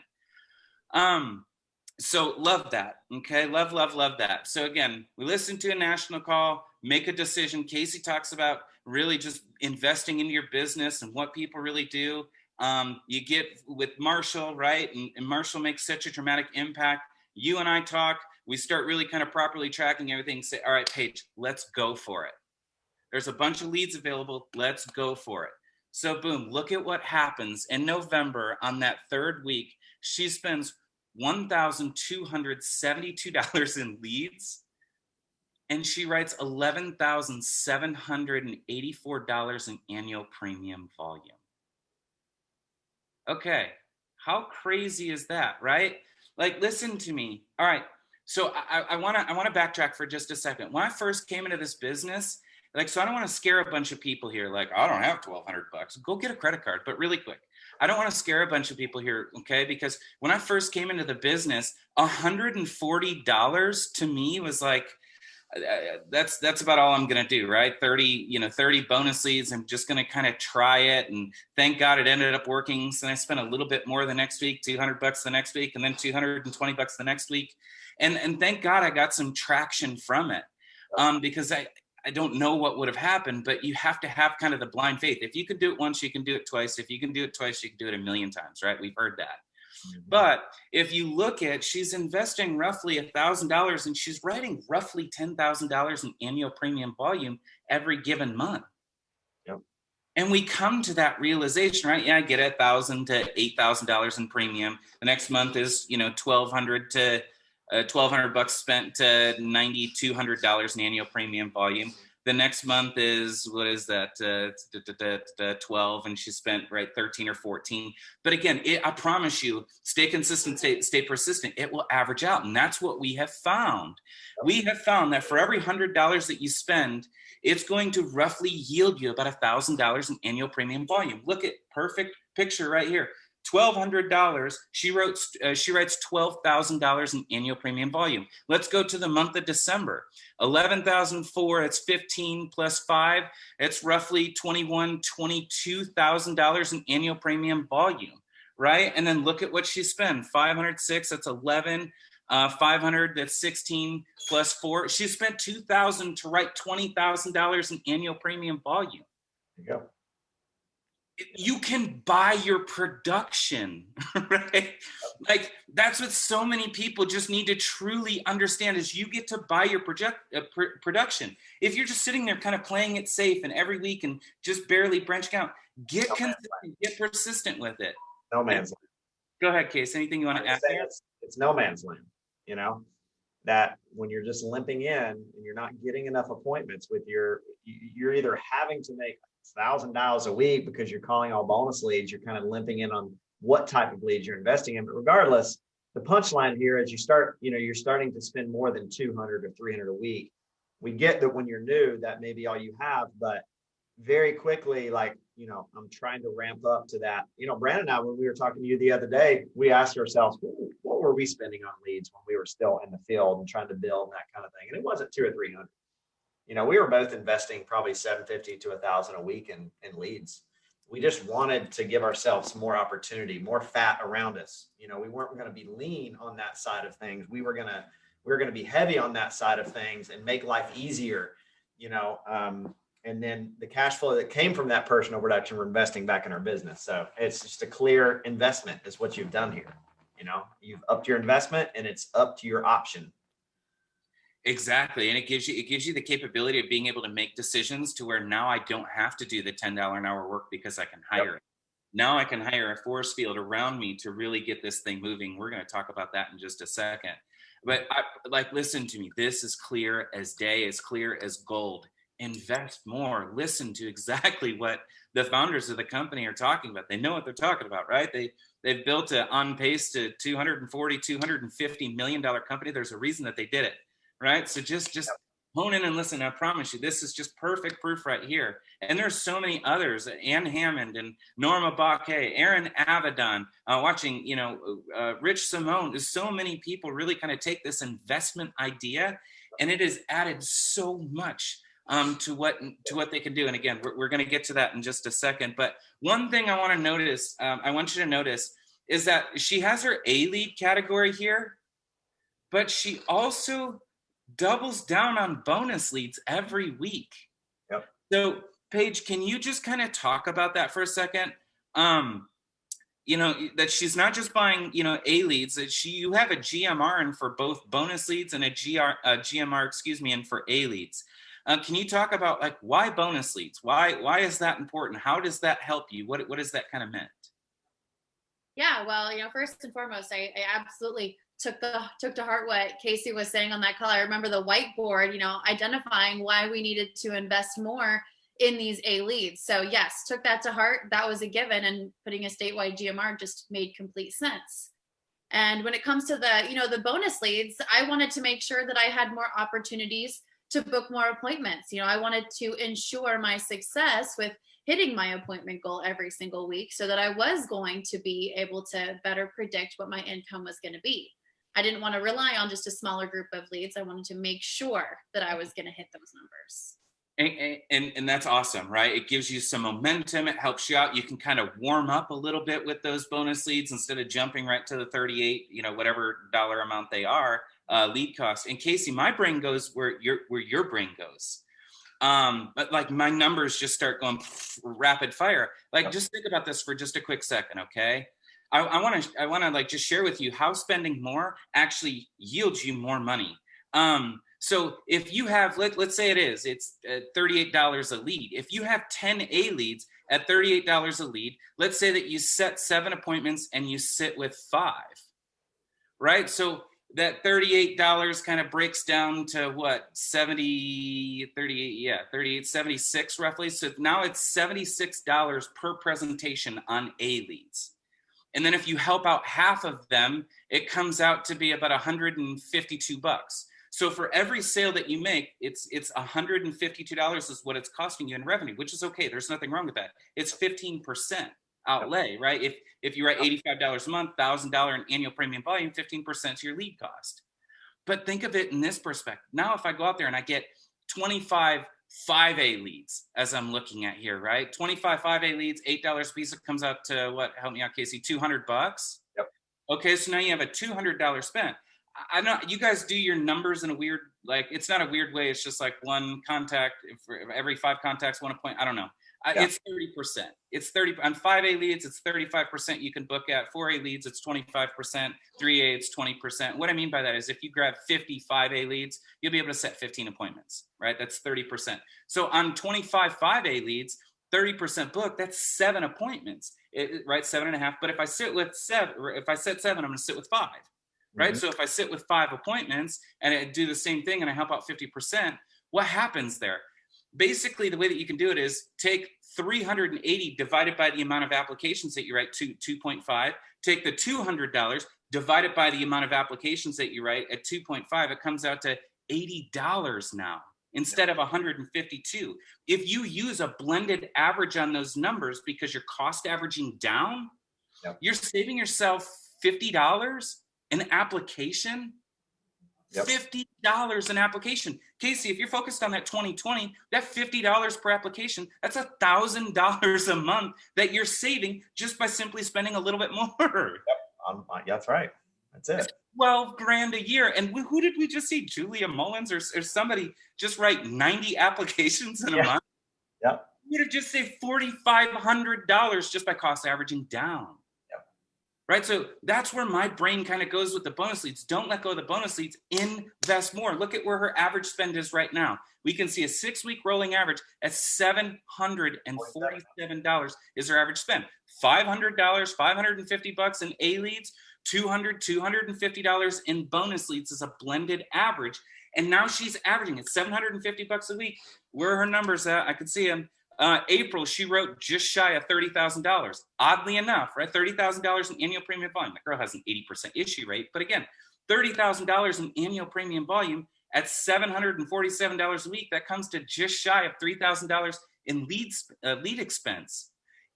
So love that. Okay. Love that. So again, we listen to a national call, make a decision. Casey talks about really just investing into your business and what people really do. You get with Marshall, right? And Marshall makes such a dramatic impact. You and I talk, we start really kind of properly tracking everything. Say, all right, Paige, let's go for it. There's a bunch of leads available. Let's go for it. So boom, look at what happens in November on that third week. She spends $1,272 in leads, and she writes $11,784 in annual premium volume. Okay, how crazy is that, right? Like, listen to me. All right, so I want to backtrack for just a second. When I first came into this business, like, so I don't want to scare a bunch of people here. Like, I don't have $1,200. Go get a credit card, but really quick. I don't want to scare a bunch of people here, okay? Because when I first came into the business, $140 to me was like, that's about all I'm going to do, right? 30 bonus leads. I'm just going to kind of try it. And thank God it ended up working. So I spent a little bit more the next week, $200 the next week, and then $220 the next week. And thank God I got some traction from it. Because I don't know what would have happened, but you have to have kind of the blind faith. If you can do it once, you can do it twice. If you can do it twice, you can do it 1,000,000 times, right? We've heard that. Mm-hmm. But if you look at, she's investing roughly $1,000 and she's writing roughly $10,000 in annual premium volume every given month. Yep. And we come to that realization, right? Yeah, I get $1,000 to $8,000 in premium. The next month is, $1,200 to $1,200 spent to $9,200 in annual premium volume. The next month is, what is that? 12, and she spent 13 or 14. But again, I promise you, stay consistent, stay persistent. It will average out, and that's what we have found. We have found that for every $100 that you spend, it's going to roughly yield you about $1,000 in annual premium volume. Look at perfect picture right here. $1,200. She writes $12,000 in annual premium volume. Let's go to the month of December. 11,004. It's 15 plus 5. It's roughly $22,000 in annual premium volume, right? And then look at what she spent. 506. That's 11. 500. That's 16 plus 4. She spent $2,000 to write $20,000 in annual premium volume. There you go. You can buy your production, right? Like, that's what so many people just need to truly understand, is you get to buy your production. If you're just sitting there kind of playing it safe and every week and just barely branching out, get consistent, get persistent with it. No man's land. Go ahead, Case. Anything you want to add there? It's no man's land, that when you're just limping in and you're not getting enough appointments with you're either having to make $1,000 a week because you're calling all bonus leads, you're kind of limping in on what type of leads you're investing in. But regardless, the punchline here is you're starting to spend more than 200 or 300 a week. We get that when you're new, that may be all you have, but very quickly, I'm trying to ramp up to that. Brandon and I, when we were talking to you the other day, we asked ourselves, what were we spending on leads when we were still in the field and trying to build and that kind of thing? And it wasn't 200 or 300. We were both investing probably $750 to $1,000 a week in leads. we just wanted to give ourselves more opportunity, more fat around us. You know, we weren't going to be lean on that side of things. We were going to be heavy on that side of things and make life easier, you know. And then the cash flow that came from that personal production, we're investing back in our business. So it's just a clear investment is what you've done here. You know, you've upped your investment and it's up to your option. Exactly. And it gives you the capability of being able to make decisions to where now I don't have to do the $10 an hour work because I can hire it. Now I can hire a force field around me to really get this thing moving. We're going to talk about that in just a second. But listen to me. This is clear as day, as clear as gold. Invest more. Listen to exactly what the founders of the company are talking about. They know what they're talking about, right? They've built on pace to $250 million company. There's a reason that they did it, right? So just hone in and listen. I promise you, this is just perfect proof right here. And there's so many others, Ann Hammond and Norma Baquet, Aaron Avidon, watching, Rich Simone. There's so many people really kind of take this investment idea, and it has added so much to what they can do. And again, we're going to get to that in just a second. But one thing I want to notice, I want you to notice, is that she has her A-lead category here, but she also doubles down on bonus leads every week. Yep. So Paige, can you just kind of talk about that for a second? That she's not just buying, A leads, that you have a GMR in for both bonus leads and a GMR, and for A leads. Can you talk about why bonus leads? Why is that important? How does that help you? What does that kind of meant? Yeah, well, first and foremost, I absolutely took to heart what Casey was saying on that call. I remember the whiteboard, identifying why we needed to invest more in these A leads. So yes, took that to heart. That was a given, and putting a statewide GMR just made complete sense. And when it comes to the bonus leads, I wanted to make sure that I had more opportunities to book more appointments. I wanted to ensure my success with hitting my appointment goal every single week so that I was going to be able to better predict what my income was going to be. I didn't want to rely on just a smaller group of leads. I wanted to make sure that I was going to hit those numbers. And that's awesome, right? It gives you some momentum. It helps you out. You can kind of warm up a little bit with those bonus leads instead of jumping right to the 38, whatever dollar amount they are, lead cost. And Casey, my brain goes where your brain goes. But my numbers just start going rapid fire. Just think about this for just a quick second, okay? I want to just share with you how spending more actually yields you more money. So if you have, let's say it's $38 a lead. If you have 10 A leads at $38 a lead, let's say that you set 7 appointments and you sit with 5, right? So that $38 kind of breaks down to what, 76 roughly. So now it's $76 per presentation on A leads. And then if you help out half of them, it comes out to be about $152. So for every sale that you make, it's $152 is what it's costing you in revenue, which is okay. There's nothing wrong with that. It's 15% outlay, right? If you write $85 a month, $1,000 in annual premium volume, 15% is your lead cost. But think of it in this perspective. Now, if I go out there and I get 25 5A leads, as I'm looking at here, right? 25 5A leads, $8 a piece, it comes out to what? Help me out, Casey, $200. Yep. Okay, so now you have a $200 spent. I know you guys do your numbers in a weird, it's not a weird way. It's just one contact for every 5 contacts, 1 appointment. I don't know. Yeah. It's 30%. It's 30 on 5A leads. It's 35% you can book at. 4A leads, it's 25%. 3A, it's 20%. What I mean by that is if you grab 50 5A leads, you'll be able to set 15 appointments, right? That's 30%. So on 25 5A leads, 30% book, that's 7 appointments, right? 7.5. But if I sit with 7, or if I set 7, I'm going to sit with 5. Right. Mm-hmm. So if I sit with 5 appointments and I do the same thing and I help out 50%, what happens there? Basically, the way that you can do it is take 380 divided by the amount of applications that you write, 2.5. Take the $200 divided by the amount of applications that you write at 2.5. It comes out to $80 now instead of $152. If you use a blended average on those numbers because you're cost averaging down, you're saving yourself $50 an application. Yep. $50 an application. Casey, if you're focused on that 20/20, that $50 per application, that's $1,000 a month that you're saving just by simply spending a little bit more. Yep, that's right. That's it. 12 grand a year. And who did we just see? Julia Mullins or somebody just write 90 applications in a month? Yep. You would have just saved $4,500 just by cost averaging down. Right? So that's where my brain kind of goes with the bonus leads. Don't let go of the bonus leads. Invest more. Look at where her average spend is right now. We can see a 6-week rolling average at $747 is her average spend. $500, $550 in A leads, $200, $250 in bonus leads is a blended average. And now she's averaging at $750 a week. Where are her numbers at? I can see them. April, she wrote just shy of $30,000. Oddly enough, right? $30,000 in annual premium volume. The girl has an 80% issue rate. But again, $30,000 in annual premium volume at $747 a week. That comes to just shy of $3,000 in lead expense.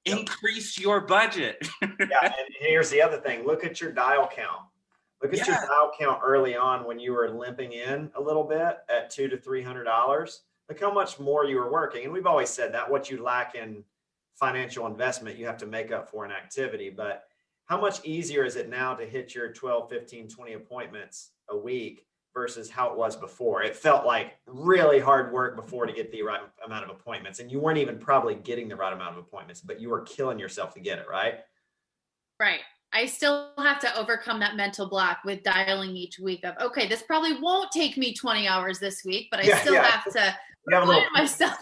Yep. Increase your budget. Yeah, and here's the other thing. Look at your dial count. Look at your dial count early on when you were limping in a little bit at $200 to $300. Look how much more you were working. And we've always said that what you lack in financial investment, you have to make up for in activity. But how much easier is it now to hit your 12, 15, 20 appointments a week versus how it was before? It felt like really hard work before to get the right amount of appointments. And you weren't even probably getting the right amount of appointments, but you were killing yourself to get it, right? Right. I still have to overcome that mental block with dialing each week of, okay, this probably won't take me 20 hours this week, but I still have to remind myself.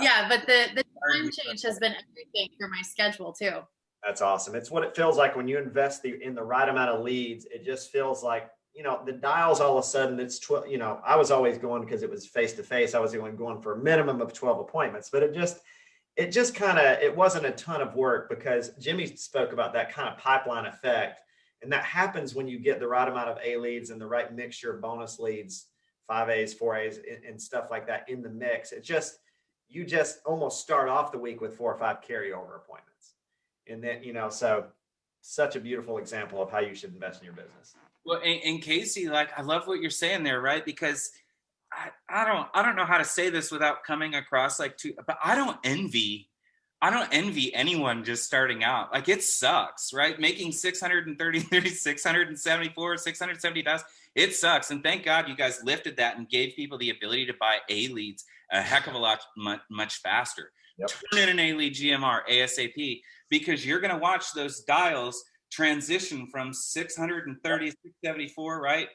Yeah, but the time change has been everything for my schedule too. That's awesome. It's what it feels like when you invest in the right amount of leads. It just feels like, the dials all of a sudden it's 12, I was always going because it was face-to-face. I was going for a minimum of 12 appointments, but it wasn't a ton of work because Jimmy spoke about that kind of pipeline effect. And that happens when you get the right amount of A leads and the right mixture of bonus leads, 5As, 4As, and stuff like that in the mix. You just almost start off the week with 4 or 5 carryover appointments. And then, so such a beautiful example of how you should invest in your business. Well, and Casey, I love what you're saying there, right? Because I don't know how to say this without coming across but I don't envy anyone just starting out. It sucks, right? Making 630, 674, 670,000. It sucks. And thank God you guys lifted that and gave people the ability to buy A leads a heck of a lot, much faster. Yep. Turn in an A lead GMR ASAP, because you're going to watch those dials transition from 630, 674, right?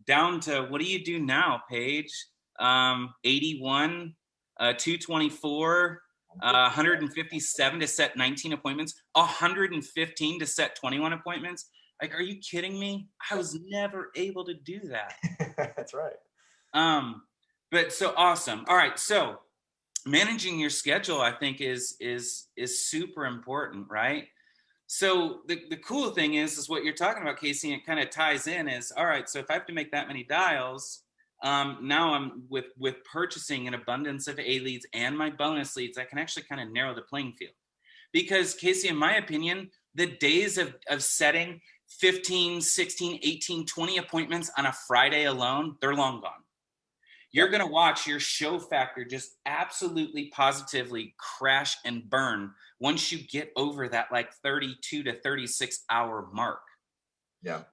Down to, what do you do now, Paige? 81, 224, 157 to set 19 appointments, 115 to set 21 appointments. Are you kidding me? I was never able to do that. That's right. But so awesome. All right. So managing your schedule, I think is super important, right? So the cool thing is what you're talking about, Casey, and it kind of ties in is, all right, so if I have to make that many dials, now I'm with purchasing an abundance of A leads and my bonus leads, I can actually kind of narrow the playing field. Because Casey, in my opinion, the days of setting 15, 16, 18, 20 appointments on a Friday alone, they're long gone. You're going to watch your show factor just absolutely positively crash and burn once you get over that 32 to 36 hour mark. Yeah.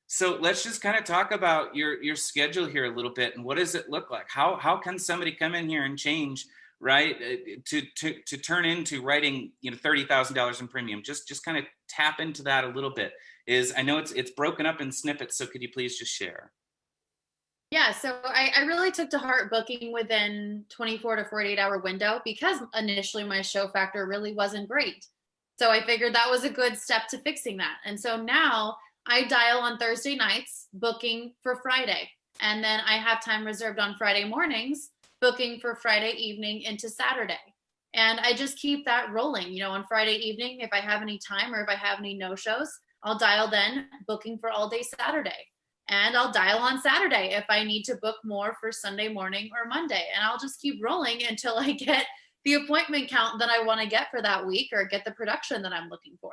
So let's just kind of talk about your schedule here a little bit, and what does it look like? How can somebody come in here and change, right, to turn into writing $30,000 in premium? Just kind of tap into that a little bit. I know it's broken up in snippets, so could you please just share? Yeah, so I really took to heart booking within 24 to 48 hour window, because initially my show factor really wasn't great. So I figured that was a good step to fixing that. And so now I dial on Thursday nights, booking for Friday. And then I have time reserved on Friday mornings, booking for Friday evening into Saturday. And I just keep that rolling. On Friday evening, if I have any time or if I have any no-shows, I'll dial then, booking for all day Saturday. And I'll dial on Saturday if I need to book more for Sunday morning or Monday. And I'll just keep rolling until I get the appointment count that I want to get for that week, or get the production that I'm looking for.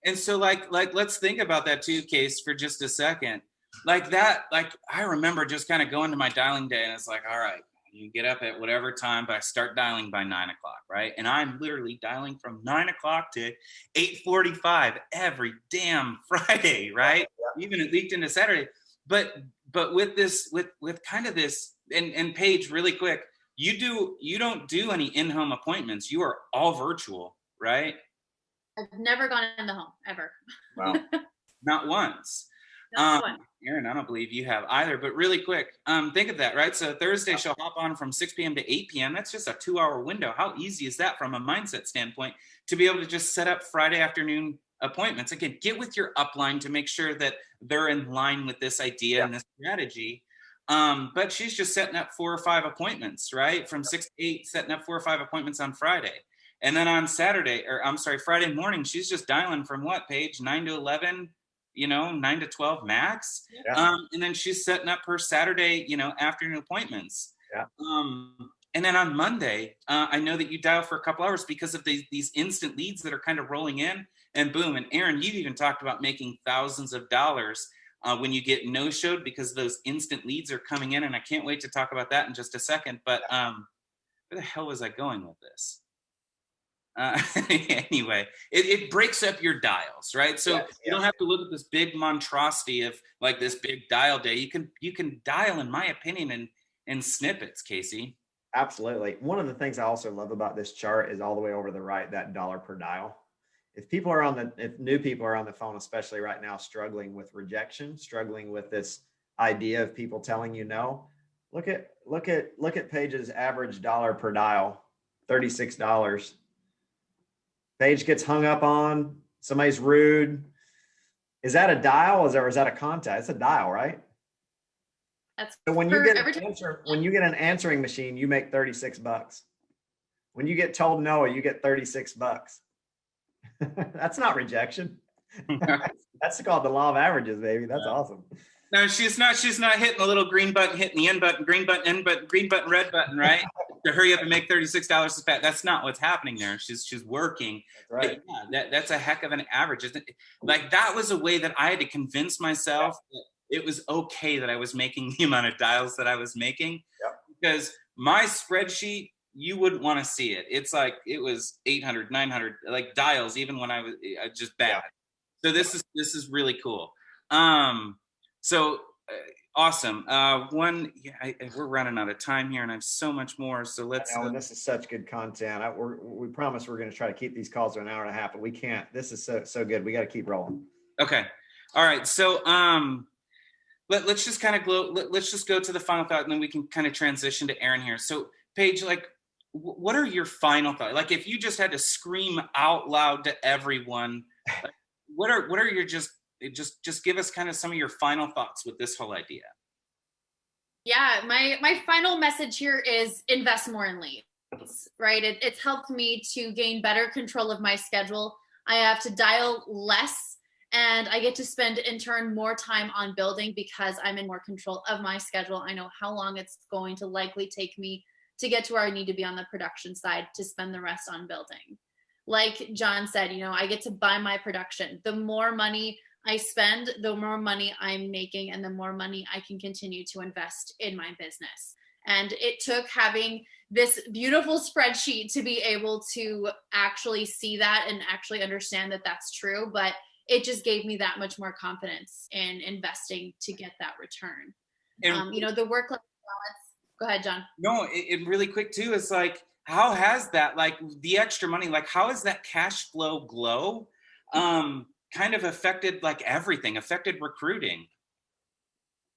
And so like let's think about that too, Case, for just a second. Like that, like I remember just kind of going to my dialing day and it's like, all right, you get up at whatever time, but I start dialing by 9 o'clock, right? And I'm literally dialing from 9 o'clock to 8:45 every damn Friday, right? Even it leaked into Saturday. But with this, with kind of this, and Paige, really quick, you don't do any in-home appointments. You are all virtual, right? I've never gone in the home ever. Wow. Not once. Not once. Aaron, I don't believe you have either, but really quick, think of that, right? So Thursday she'll hop on from 6 p.m. to 8 p.m. That's just a 2-hour window. How easy is that from a mindset standpoint to be able to just set up Friday afternoon appointments? Again, get with your upline to make sure that they're in line with this idea and this strategy. But she's just setting up 4 or 5 appointments, right? From 6 to 8, setting up 4 or 5 appointments on Friday. And then on Friday morning, she's just dialing from what, Paige? 9 to 11, 9 to 12 max. Yeah. And then she's setting up her Saturday, afternoon appointments. Yeah. And then on Monday, I know that you dial for a couple hours because of these instant leads that are kind of rolling in, and boom. And Aaron, you've even talked about making thousands of dollars when you get no-showed because those instant leads are coming in. And I can't wait to talk about that in just a second. But where the hell was I going with this? Anyway, it breaks up your dials, right? So you don't have to look at this big monstrosity of like this big dial day. You can dial, in my opinion, in snippets, Casey. Absolutely. One of the things I also love about this chart is all the way over the right, that dollar per dial. If new people are on the phone, especially right now, struggling with rejection, struggling with this idea of people telling you no, look at Paige's average dollar per dial, $36. Paige gets hung up on, somebody's rude. Is that a dial? Is that a contact? It's a dial, right? That's so when you get an answering machine, you make $36. When you get told no, you get $36. That's not rejection. That's called the law of averages, baby. That's awesome. No, she's not hitting the little green button, hitting the N button, green button, N button, green button, red button, right? To hurry up and make $36 as fast. That's not what's happening there. She's working. That's right. Yeah, that's a heck of an average, isn't it? Like that was a way that I had to convince myself that it was okay that I was making the amount of dials that I was making. Because my spreadsheet, you wouldn't want to see it. It's like it was 800, 900 like dials, even when I was just bad. So this is really cool. Awesome. We're running out of time here, and I have so much more. So let's. This is such good content. We promise we're going to try to keep these calls to an hour and a half, but we can't. This is so good. We got to keep rolling. Okay. All right. So let's just kind of let's just go to the final thought, and then we can kind of transition to Aaron here. So Paige, like, what are your final thoughts? Like, if you just had to scream out loud to everyone, like, what are your just give us kind of some of your final thoughts with this whole idea. Yeah, my final message here is invest more in leads, right? It's helped me to gain better control of my schedule. I have to dial less, and I get to spend in turn more time on building because I'm in more control of my schedule. I know how long it's going to likely take me to get to where I need to be on the production side to spend the rest on building. Like John said, I get to buy my production. The more money I spend, the more money I'm making, and the more money I can continue to invest in my business. And it took having this beautiful spreadsheet to be able to actually see that and actually understand that that's true. But it just gave me that much more confidence in investing to get that return. And, the work-life balance. Go ahead, John. No, it really quick too. It's like, how has that, like the extra money, like how has that cash flow glow kind of affected affected recruiting?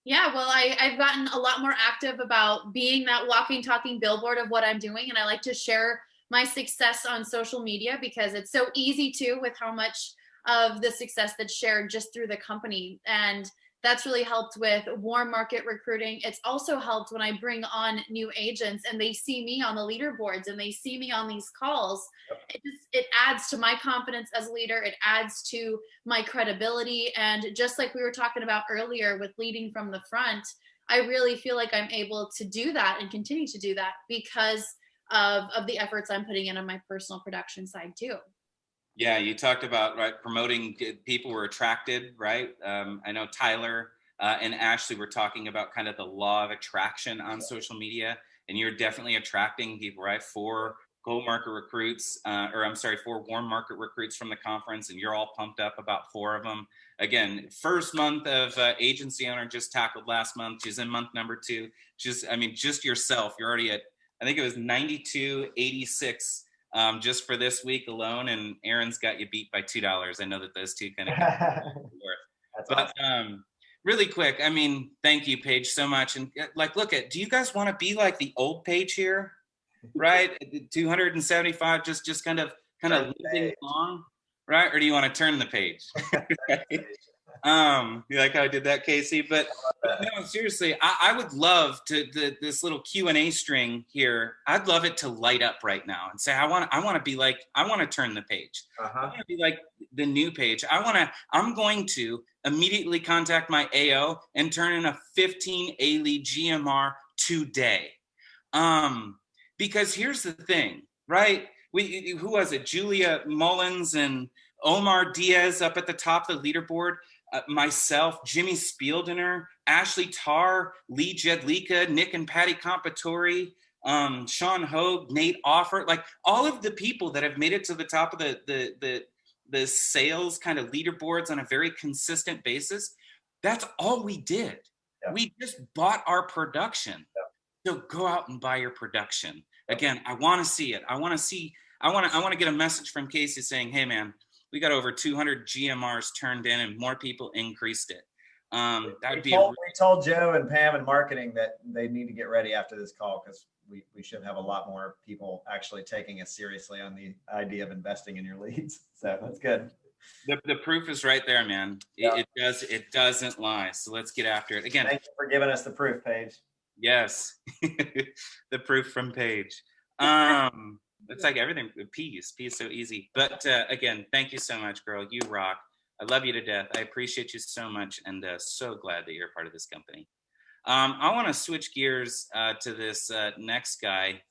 Yeah, well, I've gotten a lot more active about being that walking, talking billboard of what I'm doing. And I like to share my success on social media because it's so easy to, with how much of the success that's shared just through the company. And that's really helped with warm market recruiting. It's also helped when I bring on new agents and they see me on the leaderboards and they see me on these calls. It adds to my confidence as a leader. It adds to my credibility. And just like we were talking about earlier with leading from the front, I really feel like I'm able to do that and continue to do that because of the efforts I'm putting in on my personal production side too. Yeah, you talked about promoting people were attracted, right? I know Tyler and Ashley were talking about kind of the law of attraction on social media, and you're definitely attracting people, right? 4 gold market recruits, 4 warm market recruits from the conference, and you're all pumped up about 4 of them. Again, first month of agency owner just tackled last month. She's in month number 2. Just yourself, you're already at, I think it was 92.86. Just for this week alone, and Aaron's got you beat by $2. I know that those two kind of but awesome. Really quick, thank you, Paige, so much. And do you guys want to be like the old Paige here, right? 275, just kind of living along, right? Or do you want to turn the page? You like how I did that, Casey? But no, seriously, I would love this little Q&A string here. I'd love it to light up right now and say, I want to turn the page. I want to be like the new Paige. I'm going to immediately contact my AO and turn in a 15 A-lead GMR today. Because here's the thing, right? Who was it? Julia Mullins and Omar Diaz up at the top of the leaderboard. Myself, Jimmy Spieldener, Ashley Tarr, Lee Jedlika, Nick and Patty Compatori, Sean Hogue, Nate Offer, all of the people that have made it to the top of the sales kind of leaderboards on a very consistent basis. That's all we did. Yeah. We just bought our production. Yeah. So go out and buy your production. Again, I want to see it. I want to get a message from Casey saying, hey man, we got over 200 GMRs turned in and more people increased it. We told Joe and Pam in marketing that they need to get ready after this call because we should have a lot more people actually taking us seriously on the idea of investing in your leads. So that's good. The proof is right there, man. Yep. It doesn't lie. So let's get after it. Again, thank you for giving us the proof, Paige. Yes. The proof from Paige. It's like everything, peace so easy. But again, thank you so much, girl. You rock. I love you to death. I appreciate you so much, and so glad that you're a part of this company. I want to switch gears to this next guy.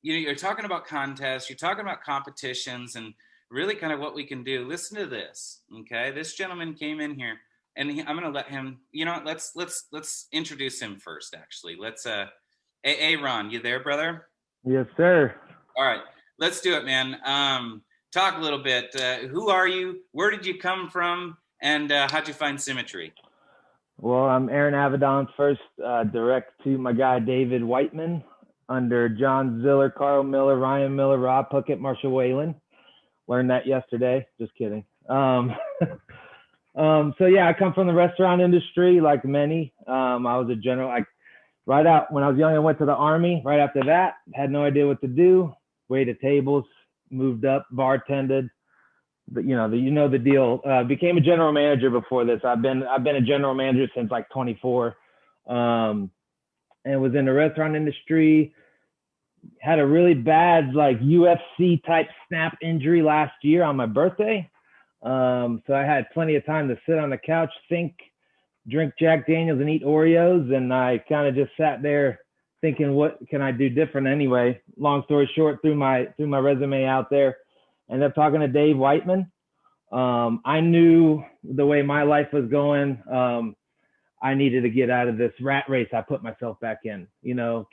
You're talking about contests, you're talking about competitions, and really kind of what we can do. Listen to this, okay? This gentleman came in here, and I'm going to let him. Let's introduce him first. Actually, let's. Ron, you there, brother? Yes, sir. All right, let's do it, man. Talk a little bit. Who are you? Where did you come from? And how'd you find Symmetry? Well, I'm Aaron Avidon's first direct to my guy, David Whiteman, under John Ziller, Carl Miller, Ryan Miller, Rob Puckett, Marshall Whalen. Learned that yesterday. Just kidding. So yeah, I come from the restaurant industry like many. I was a general, right out when I was young, I went to the Army. Right after that, had no idea what to do. Waited tables, moved up, bartended. But you know the deal. Became a general manager before this. I've been a general manager since like 24, and was in the restaurant industry. Had a really bad UFC type snap injury last year on my birthday. So I had plenty of time to sit on the couch, think, drink Jack Daniels and eat Oreos. And I kind of just sat there thinking, what can I do different anyway? Long story short, threw my resume out there. Ended up talking to Dave Whiteman. I knew the way my life was going. I needed to get out of this rat race I put myself back in.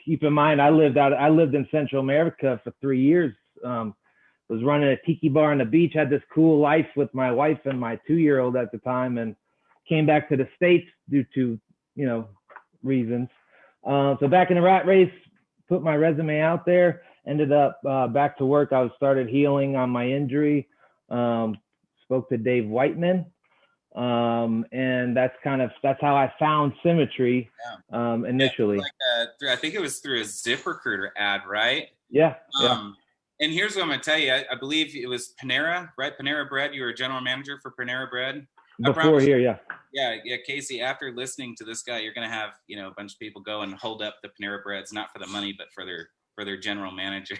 Keep in mind, I lived in Central America for 3 years. Was running a tiki bar on the beach, had this cool life with my wife and my 2-year-old at the time, and came back to the States due to, reasons. So back in the rat race, put my resume out there, ended up back to work. I started healing on my injury. Spoke to Dave Whiteman. And that's how I found Symmetry initially. I think it was through a ZipRecruiter ad, right? Yeah. And here's what I'm going to tell you. I believe it was Panera, right? Panera Bread. You were a general manager for Panera Bread. Before here, yeah. Yeah, Casey, after listening to this guy, you're going to have, a bunch of people go and hold up the Panera Breads, not for the money, but for their general manager.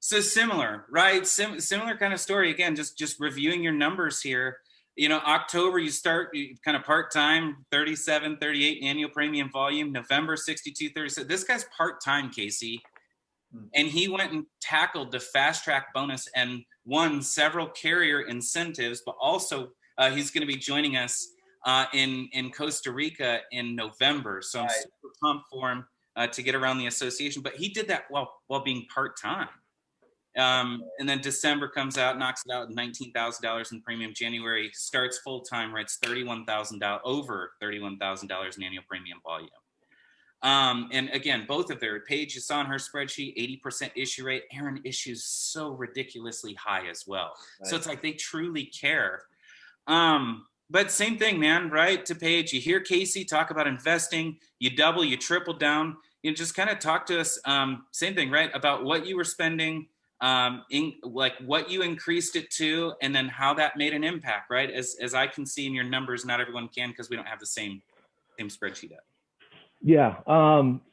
So similar, right? Similar kind of story. Again, just reviewing your numbers here. October, you start kind of part-time, 37, 38 annual premium volume. November, 62, 37. This guy's part-time, Casey. And he went and tackled the fast track bonus and won several carrier incentives, but also he's going to be joining us in Costa Rica in November. So I'm super pumped for him to get around the association. But he did that while being part-time. And then December comes out, knocks it out, $19,000 in premium. January starts full-time, writes $31,000, over $31,000 in annual premium volume. And again, both of their Paige, you saw on her spreadsheet, 80% issue rate. Aaron issues so ridiculously high as well. Right. So it's like they truly care. But same thing, man, right? To Paige, you hear Casey talk about investing, you double, you triple down. You know, just kind of talk to us, same thing, right? About what you were spending, like what you increased it to, and then how that made an impact, right? As I can see in your numbers, not everyone can because we don't have the same spreadsheet up. Yeah.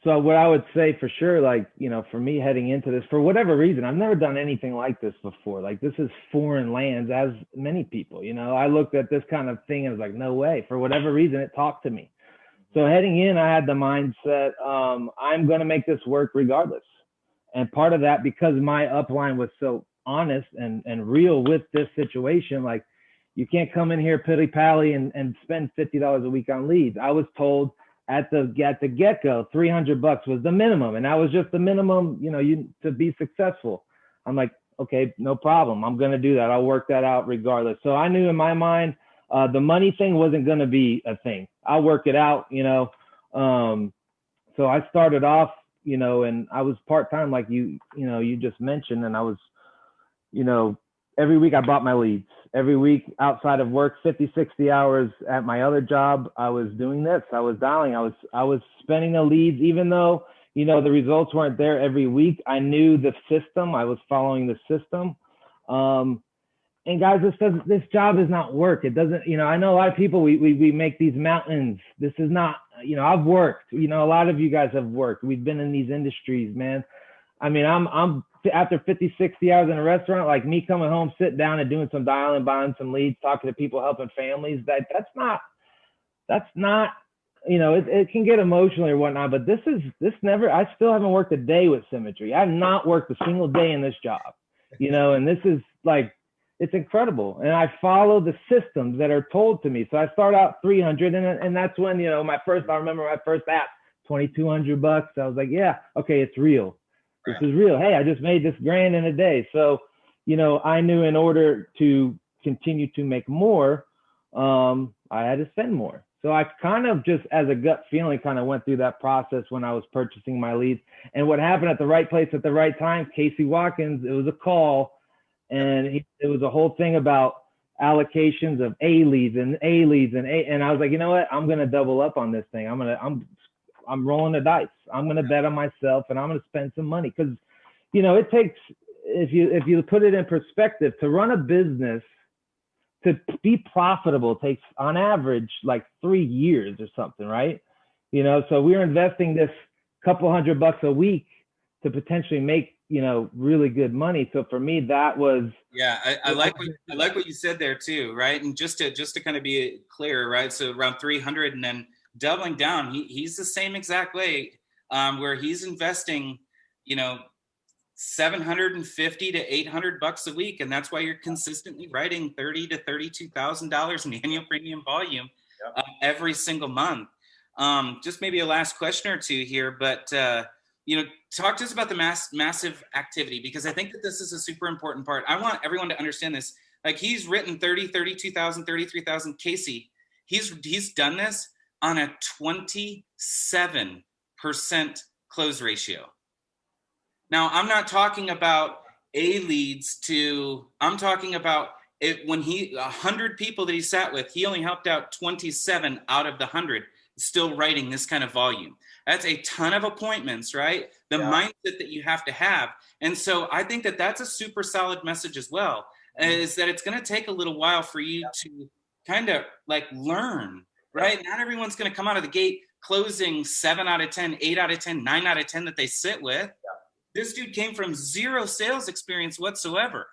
So what I would say for sure, like, you know, for me heading into this, for whatever reason, I've never done anything like this before. Like, this is foreign lands, as many people, you know, I looked at this kind of thing and was like, no way. For whatever reason, it talked to me. So heading in, I had the mindset, I'm going to make this work regardless. And part of that, because my upline was so honest and real with this situation, like, you can't come in here pitty-pally and spend $50 a week on leads. I was told at the get-go, $300 was the minimum. And that was just the minimum, you know, to be successful. I'm like, okay, no problem. I'm going to do that. I'll work that out regardless. So I knew in my mind, the money thing wasn't going to be a thing. I'll work it out, you know? So I started off, you know, and I was part-time, like you just mentioned. And I was, you know, every week I bought my leads. Every week outside of work, 50, 60 hours at my other job, I was doing this. I was dialing. I was spending the leads, even though, you know, the results weren't there every week. I knew the system. I was following the system. And guys, this job is not work. It doesn't, you know, I know a lot of people, we make these mountains. This is not, you know, I've worked, you know, a lot of you guys have worked. We've been in these industries, man. I mean, I'm after 50, 60 hours in a restaurant, like me coming home, sitting down and doing some dialing, buying some leads, talking to people, helping families, that's not, you know, it can get emotional or whatnot, but I still haven't worked a day with Symmetry. I've not worked a single day in this job, you know, and this is like, it's incredible. And I follow the systems that are told to me. So I start out 300 and that's when, you know, I remember my first app, $2,200. I was like, yeah, okay, it's real. This is real. Hey, I just made this grand in a day. So, you know, I knew in order to continue to make more, I had to spend more. So I kind of just, as a gut feeling, kind of went through that process when I was purchasing my leads. And what happened at the right place at the right time, Casey Watkins, it was a call. And it was a whole thing about allocations of A leads. And I was like, you know what? I'm going to double up on this thing. I'm rolling the dice. I'm going to bet on myself and I'm going to spend some money. Cause you know, it takes, if you put it in perspective, to run a business, to be profitable takes on average like 3 years or something, right? You know, so we're investing this couple $100 a week to potentially make, you know, really good money. So for me, that was, I like what you said there too, right? And just to kind of be clear, right? So around 300 and then doubling down, he's the same exact way, where he's investing, you know, $750 to $800 a week, and that's why you're consistently writing $30,000 to $32,000 in annual premium volume every single month. Just maybe a last question or two here, but you know, talk to us about the massive activity, because I think that this is a super important part. I want everyone to understand this. Like, he's written 30, 32,000, 33,000. Casey, he's done this on a 27% close ratio. Now, I'm not talking about A leads I'm talking about it when 100 people that he sat with, he only helped out 27 out of the 100, still writing this kind of volume. That's a ton of appointments, right? The mindset that you have to have. And so I think that that's a super solid message as well, is that it's going to take a little while for you to kind of like learn, right? Not everyone's going to come out of the gate closing 7 out of 10, 8 out of 10, 9 out of 10 that they sit with. This dude came from zero sales experience whatsoever.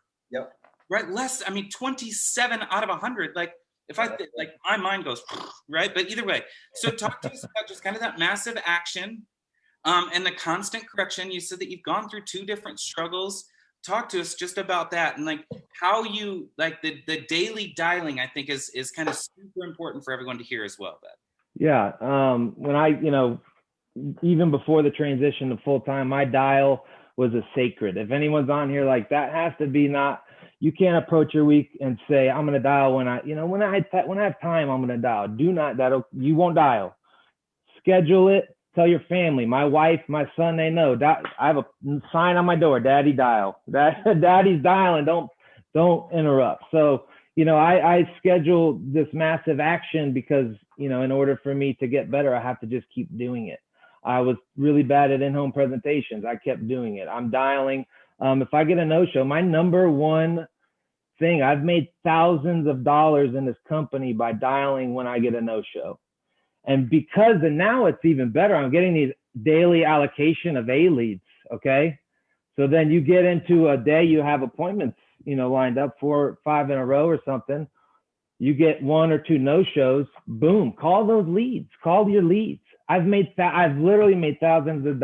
Right? 27 out of 100. Like, if my mind goes, right? But either way, so talk to us about just kind of that massive action, And the constant correction. You said that you've gone through 2 different struggles. Talk to us just about that, and like how you like the daily dialing. I think is kind of super important for everyone to hear as well, Beth. Yeah. When I, even before the transition to full time, my dial was a sacred. If anyone's on here, like that has to be not. You can't approach your week and say I'm going to dial when I have time. I'm going to dial. Do not you won't dial. Schedule it. Tell your family, my wife, my son, they know. I have a sign on my door, Daddy dial. Daddy's dialing, don't interrupt. So, I schedule this massive action because, in order for me to get better, I have to just keep doing it. I was really bad at in-home presentations. I kept doing it. I'm dialing. If I get a no-show, my number one thing, I've made thousands of dollars in this company by dialing when I get a no-show. And now it's even better. I'm getting these daily allocation of A leads. Okay. So then you get into a day, you have appointments, lined up 4 or 5 in a row or something. You get 1 or 2 no-shows, boom, call those leads, call your leads. I've literally made thousands of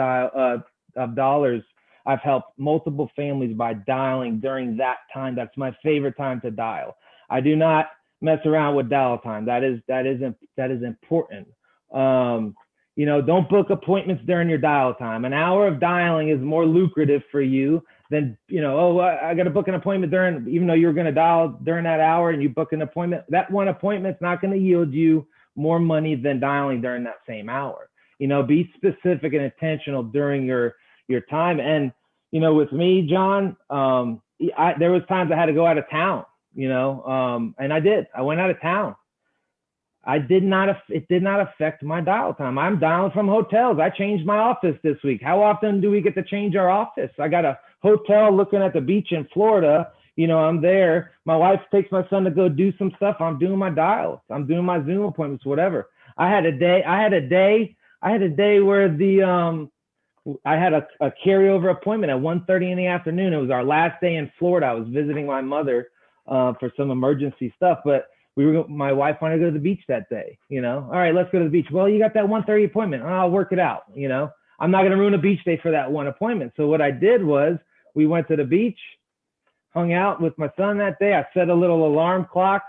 dollars. I've helped multiple families by dialing during that time. That's my favorite time to dial. I do not mess around with dial time. That is important. Don't book appointments during your dial time. An hour of dialing is more lucrative for you than, I got to book an appointment even though you're going to dial during that hour and you book an appointment. That one appointment's not going to yield you more money than dialing during that same hour. Be specific and intentional during your time. And, with me, John, there was times I had to go out of town. And I did. I went out of town. It did not affect my dial time. I'm dialing from hotels. I changed my office this week. How often do we get to change our office? I got a hotel looking at the beach in Florida. I'm there. My wife takes my son to go do some stuff. I'm doing my dials. I'm doing my Zoom appointments, whatever. I had a day where I had a carryover appointment at 1:30 in the afternoon. It was our last day in Florida. I was visiting my mother for some emergency stuff, but my wife wanted to go to the beach that day. All right, let's go to the beach. Well, you got that 1:30 appointment. I'll work it out. I'm not going to ruin a beach day for that one appointment. So what I did was we went to the beach, hung out with my son that day. I set a little alarm clock.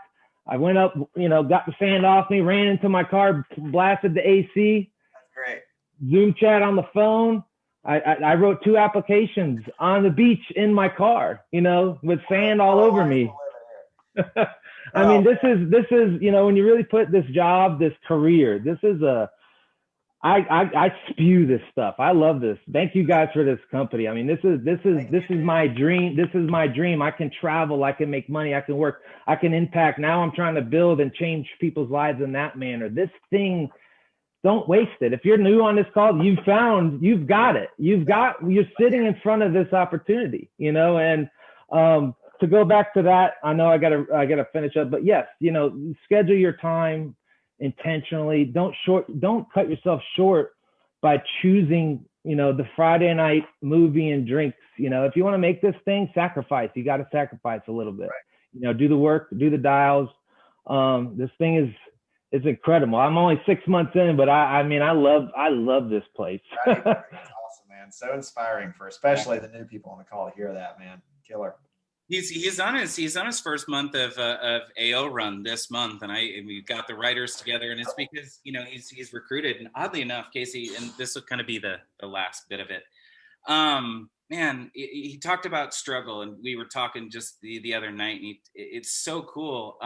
I went up, got the fan off me, ran into my car, blasted the AC. That's great. Zoom chat on the phone. I wrote 2 applications on the beach in my car, with sand all over me. I mean, this is, when you really put this job, this career, I spew this stuff. I love this. Thank you guys for this company. I mean, this is my dream. This is my dream. I can travel. I can make money. I can work. I can impact. Now I'm trying to build and change people's lives in that manner. This thing, don't waste it. If you're new on this call, you've got it. You're sitting in front of this opportunity, and, to go back to that, I know I gotta finish up, but yes, schedule your time intentionally. Don't cut yourself short by choosing, the Friday night movie and drinks. If you want to make this thing, sacrifice. You got to sacrifice a little bit. Right. Do the work, do the dials. This thing is incredible. I'm only 6 months in, but I love this place. That's awesome, man. So inspiring for especially the new people on the call to hear that, man. Killer. He's on his first month of AO run this month, and we got the writers together, and it's because he's recruited, and oddly enough, Casey, and this will kind of be the last bit of it. Man, he talked about struggle, and we were talking just the other night, and it's so cool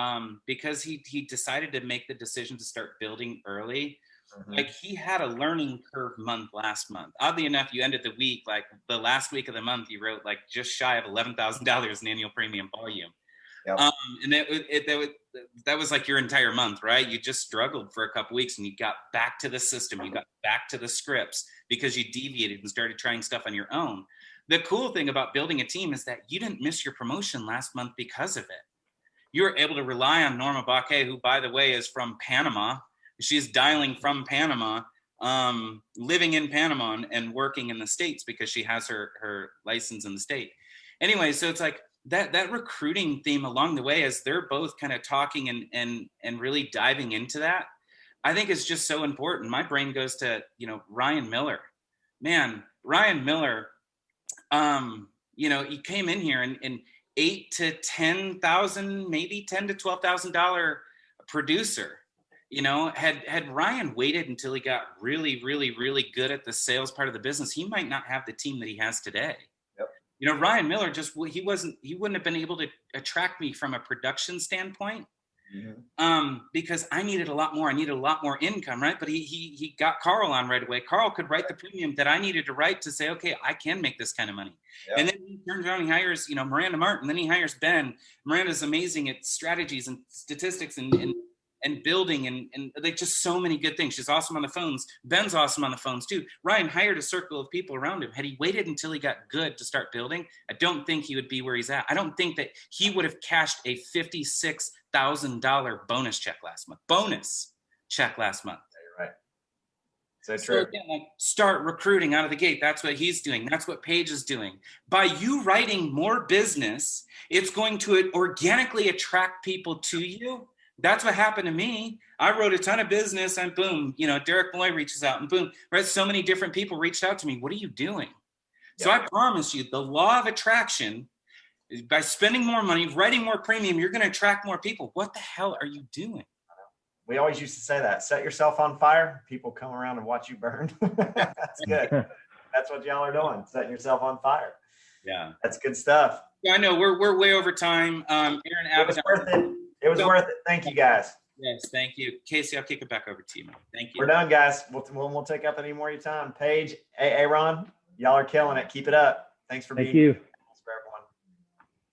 because he decided to make the decision to start building early. Mm-hmm. Like he had a learning curve month last month. Oddly enough, you ended the week, like the last week of the month, you wrote like just shy of $11,000 in annual premium volume. Yep. And that was like your entire month, right? You just struggled for a couple weeks and you got back to the system. You got back to the scripts because you deviated and started trying stuff on your own. The cool thing about building a team is that you didn't miss your promotion last month because of it. You were able to rely on Norma Baque, who, by the way, is from Panama. She's dialing from Panama, living in Panama and working in the States because she has her license in the state. Anyway, so it's like that recruiting theme along the way as they're both kind of talking and really diving into that, I think is just so important. My brain goes to, Ryan Miller. man, Ryan Miller, he came in here and $8,000 to $10,000, maybe $10,000 to $12,000 producer. Had Ryan waited until he got really, really, really good at the sales part of the business, he might not have the team that he has today. Yep. Ryan Miller he wouldn't have been able to attract me from a production standpoint. Mm-hmm. Because I needed a lot more. I needed a lot more income, right? But he got Carl on right away. Carl could write the premium that I needed to write to say, okay, I can make this kind of money. Yep. And then he turns around and he hires, Miranda Martin. Then he hires Ben. Miranda's amazing at strategies and statistics and building and like just so many good things. She's awesome on the phones. Ben's awesome on the phones too. Ryan hired a circle of people around him. Had he waited until he got good to start building, I don't think he would be where he's at. I don't think that he would have cashed a $56,000 bonus check last month. You're right. So true. Again, start recruiting out of the gate. That's what he's doing. That's what Paige is doing. By you writing more business, it's going to organically attract people to you. That's what happened to me. I wrote a ton of business and boom, Derek Malloy reaches out and boom, right? So many different people reached out to me. What are you doing? Yep. So I promise you, the law of attraction, by spending more money, writing more premium, you're going to attract more people. What the hell are you doing? We always used to say that. Set yourself on fire. People come around and watch you burn. That's good. That's what y'all are doing. Setting yourself on fire. Yeah. That's good stuff. Yeah, I know we're way over time. Aaron, it was worth it. It was worth it. Thank you, guys. Yes, thank you. Casey, I'll kick it back over to you, man. Thank you. We're done, guys. We'll take up any more of your time. Paige, Aaron, y'all are killing it. Keep it up. Thanks for being here. For everyone.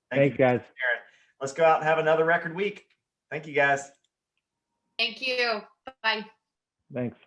Thanks, guys. Aaron. Let's go out and have another record week. Thank you, guys. Thank you. Bye. Thanks.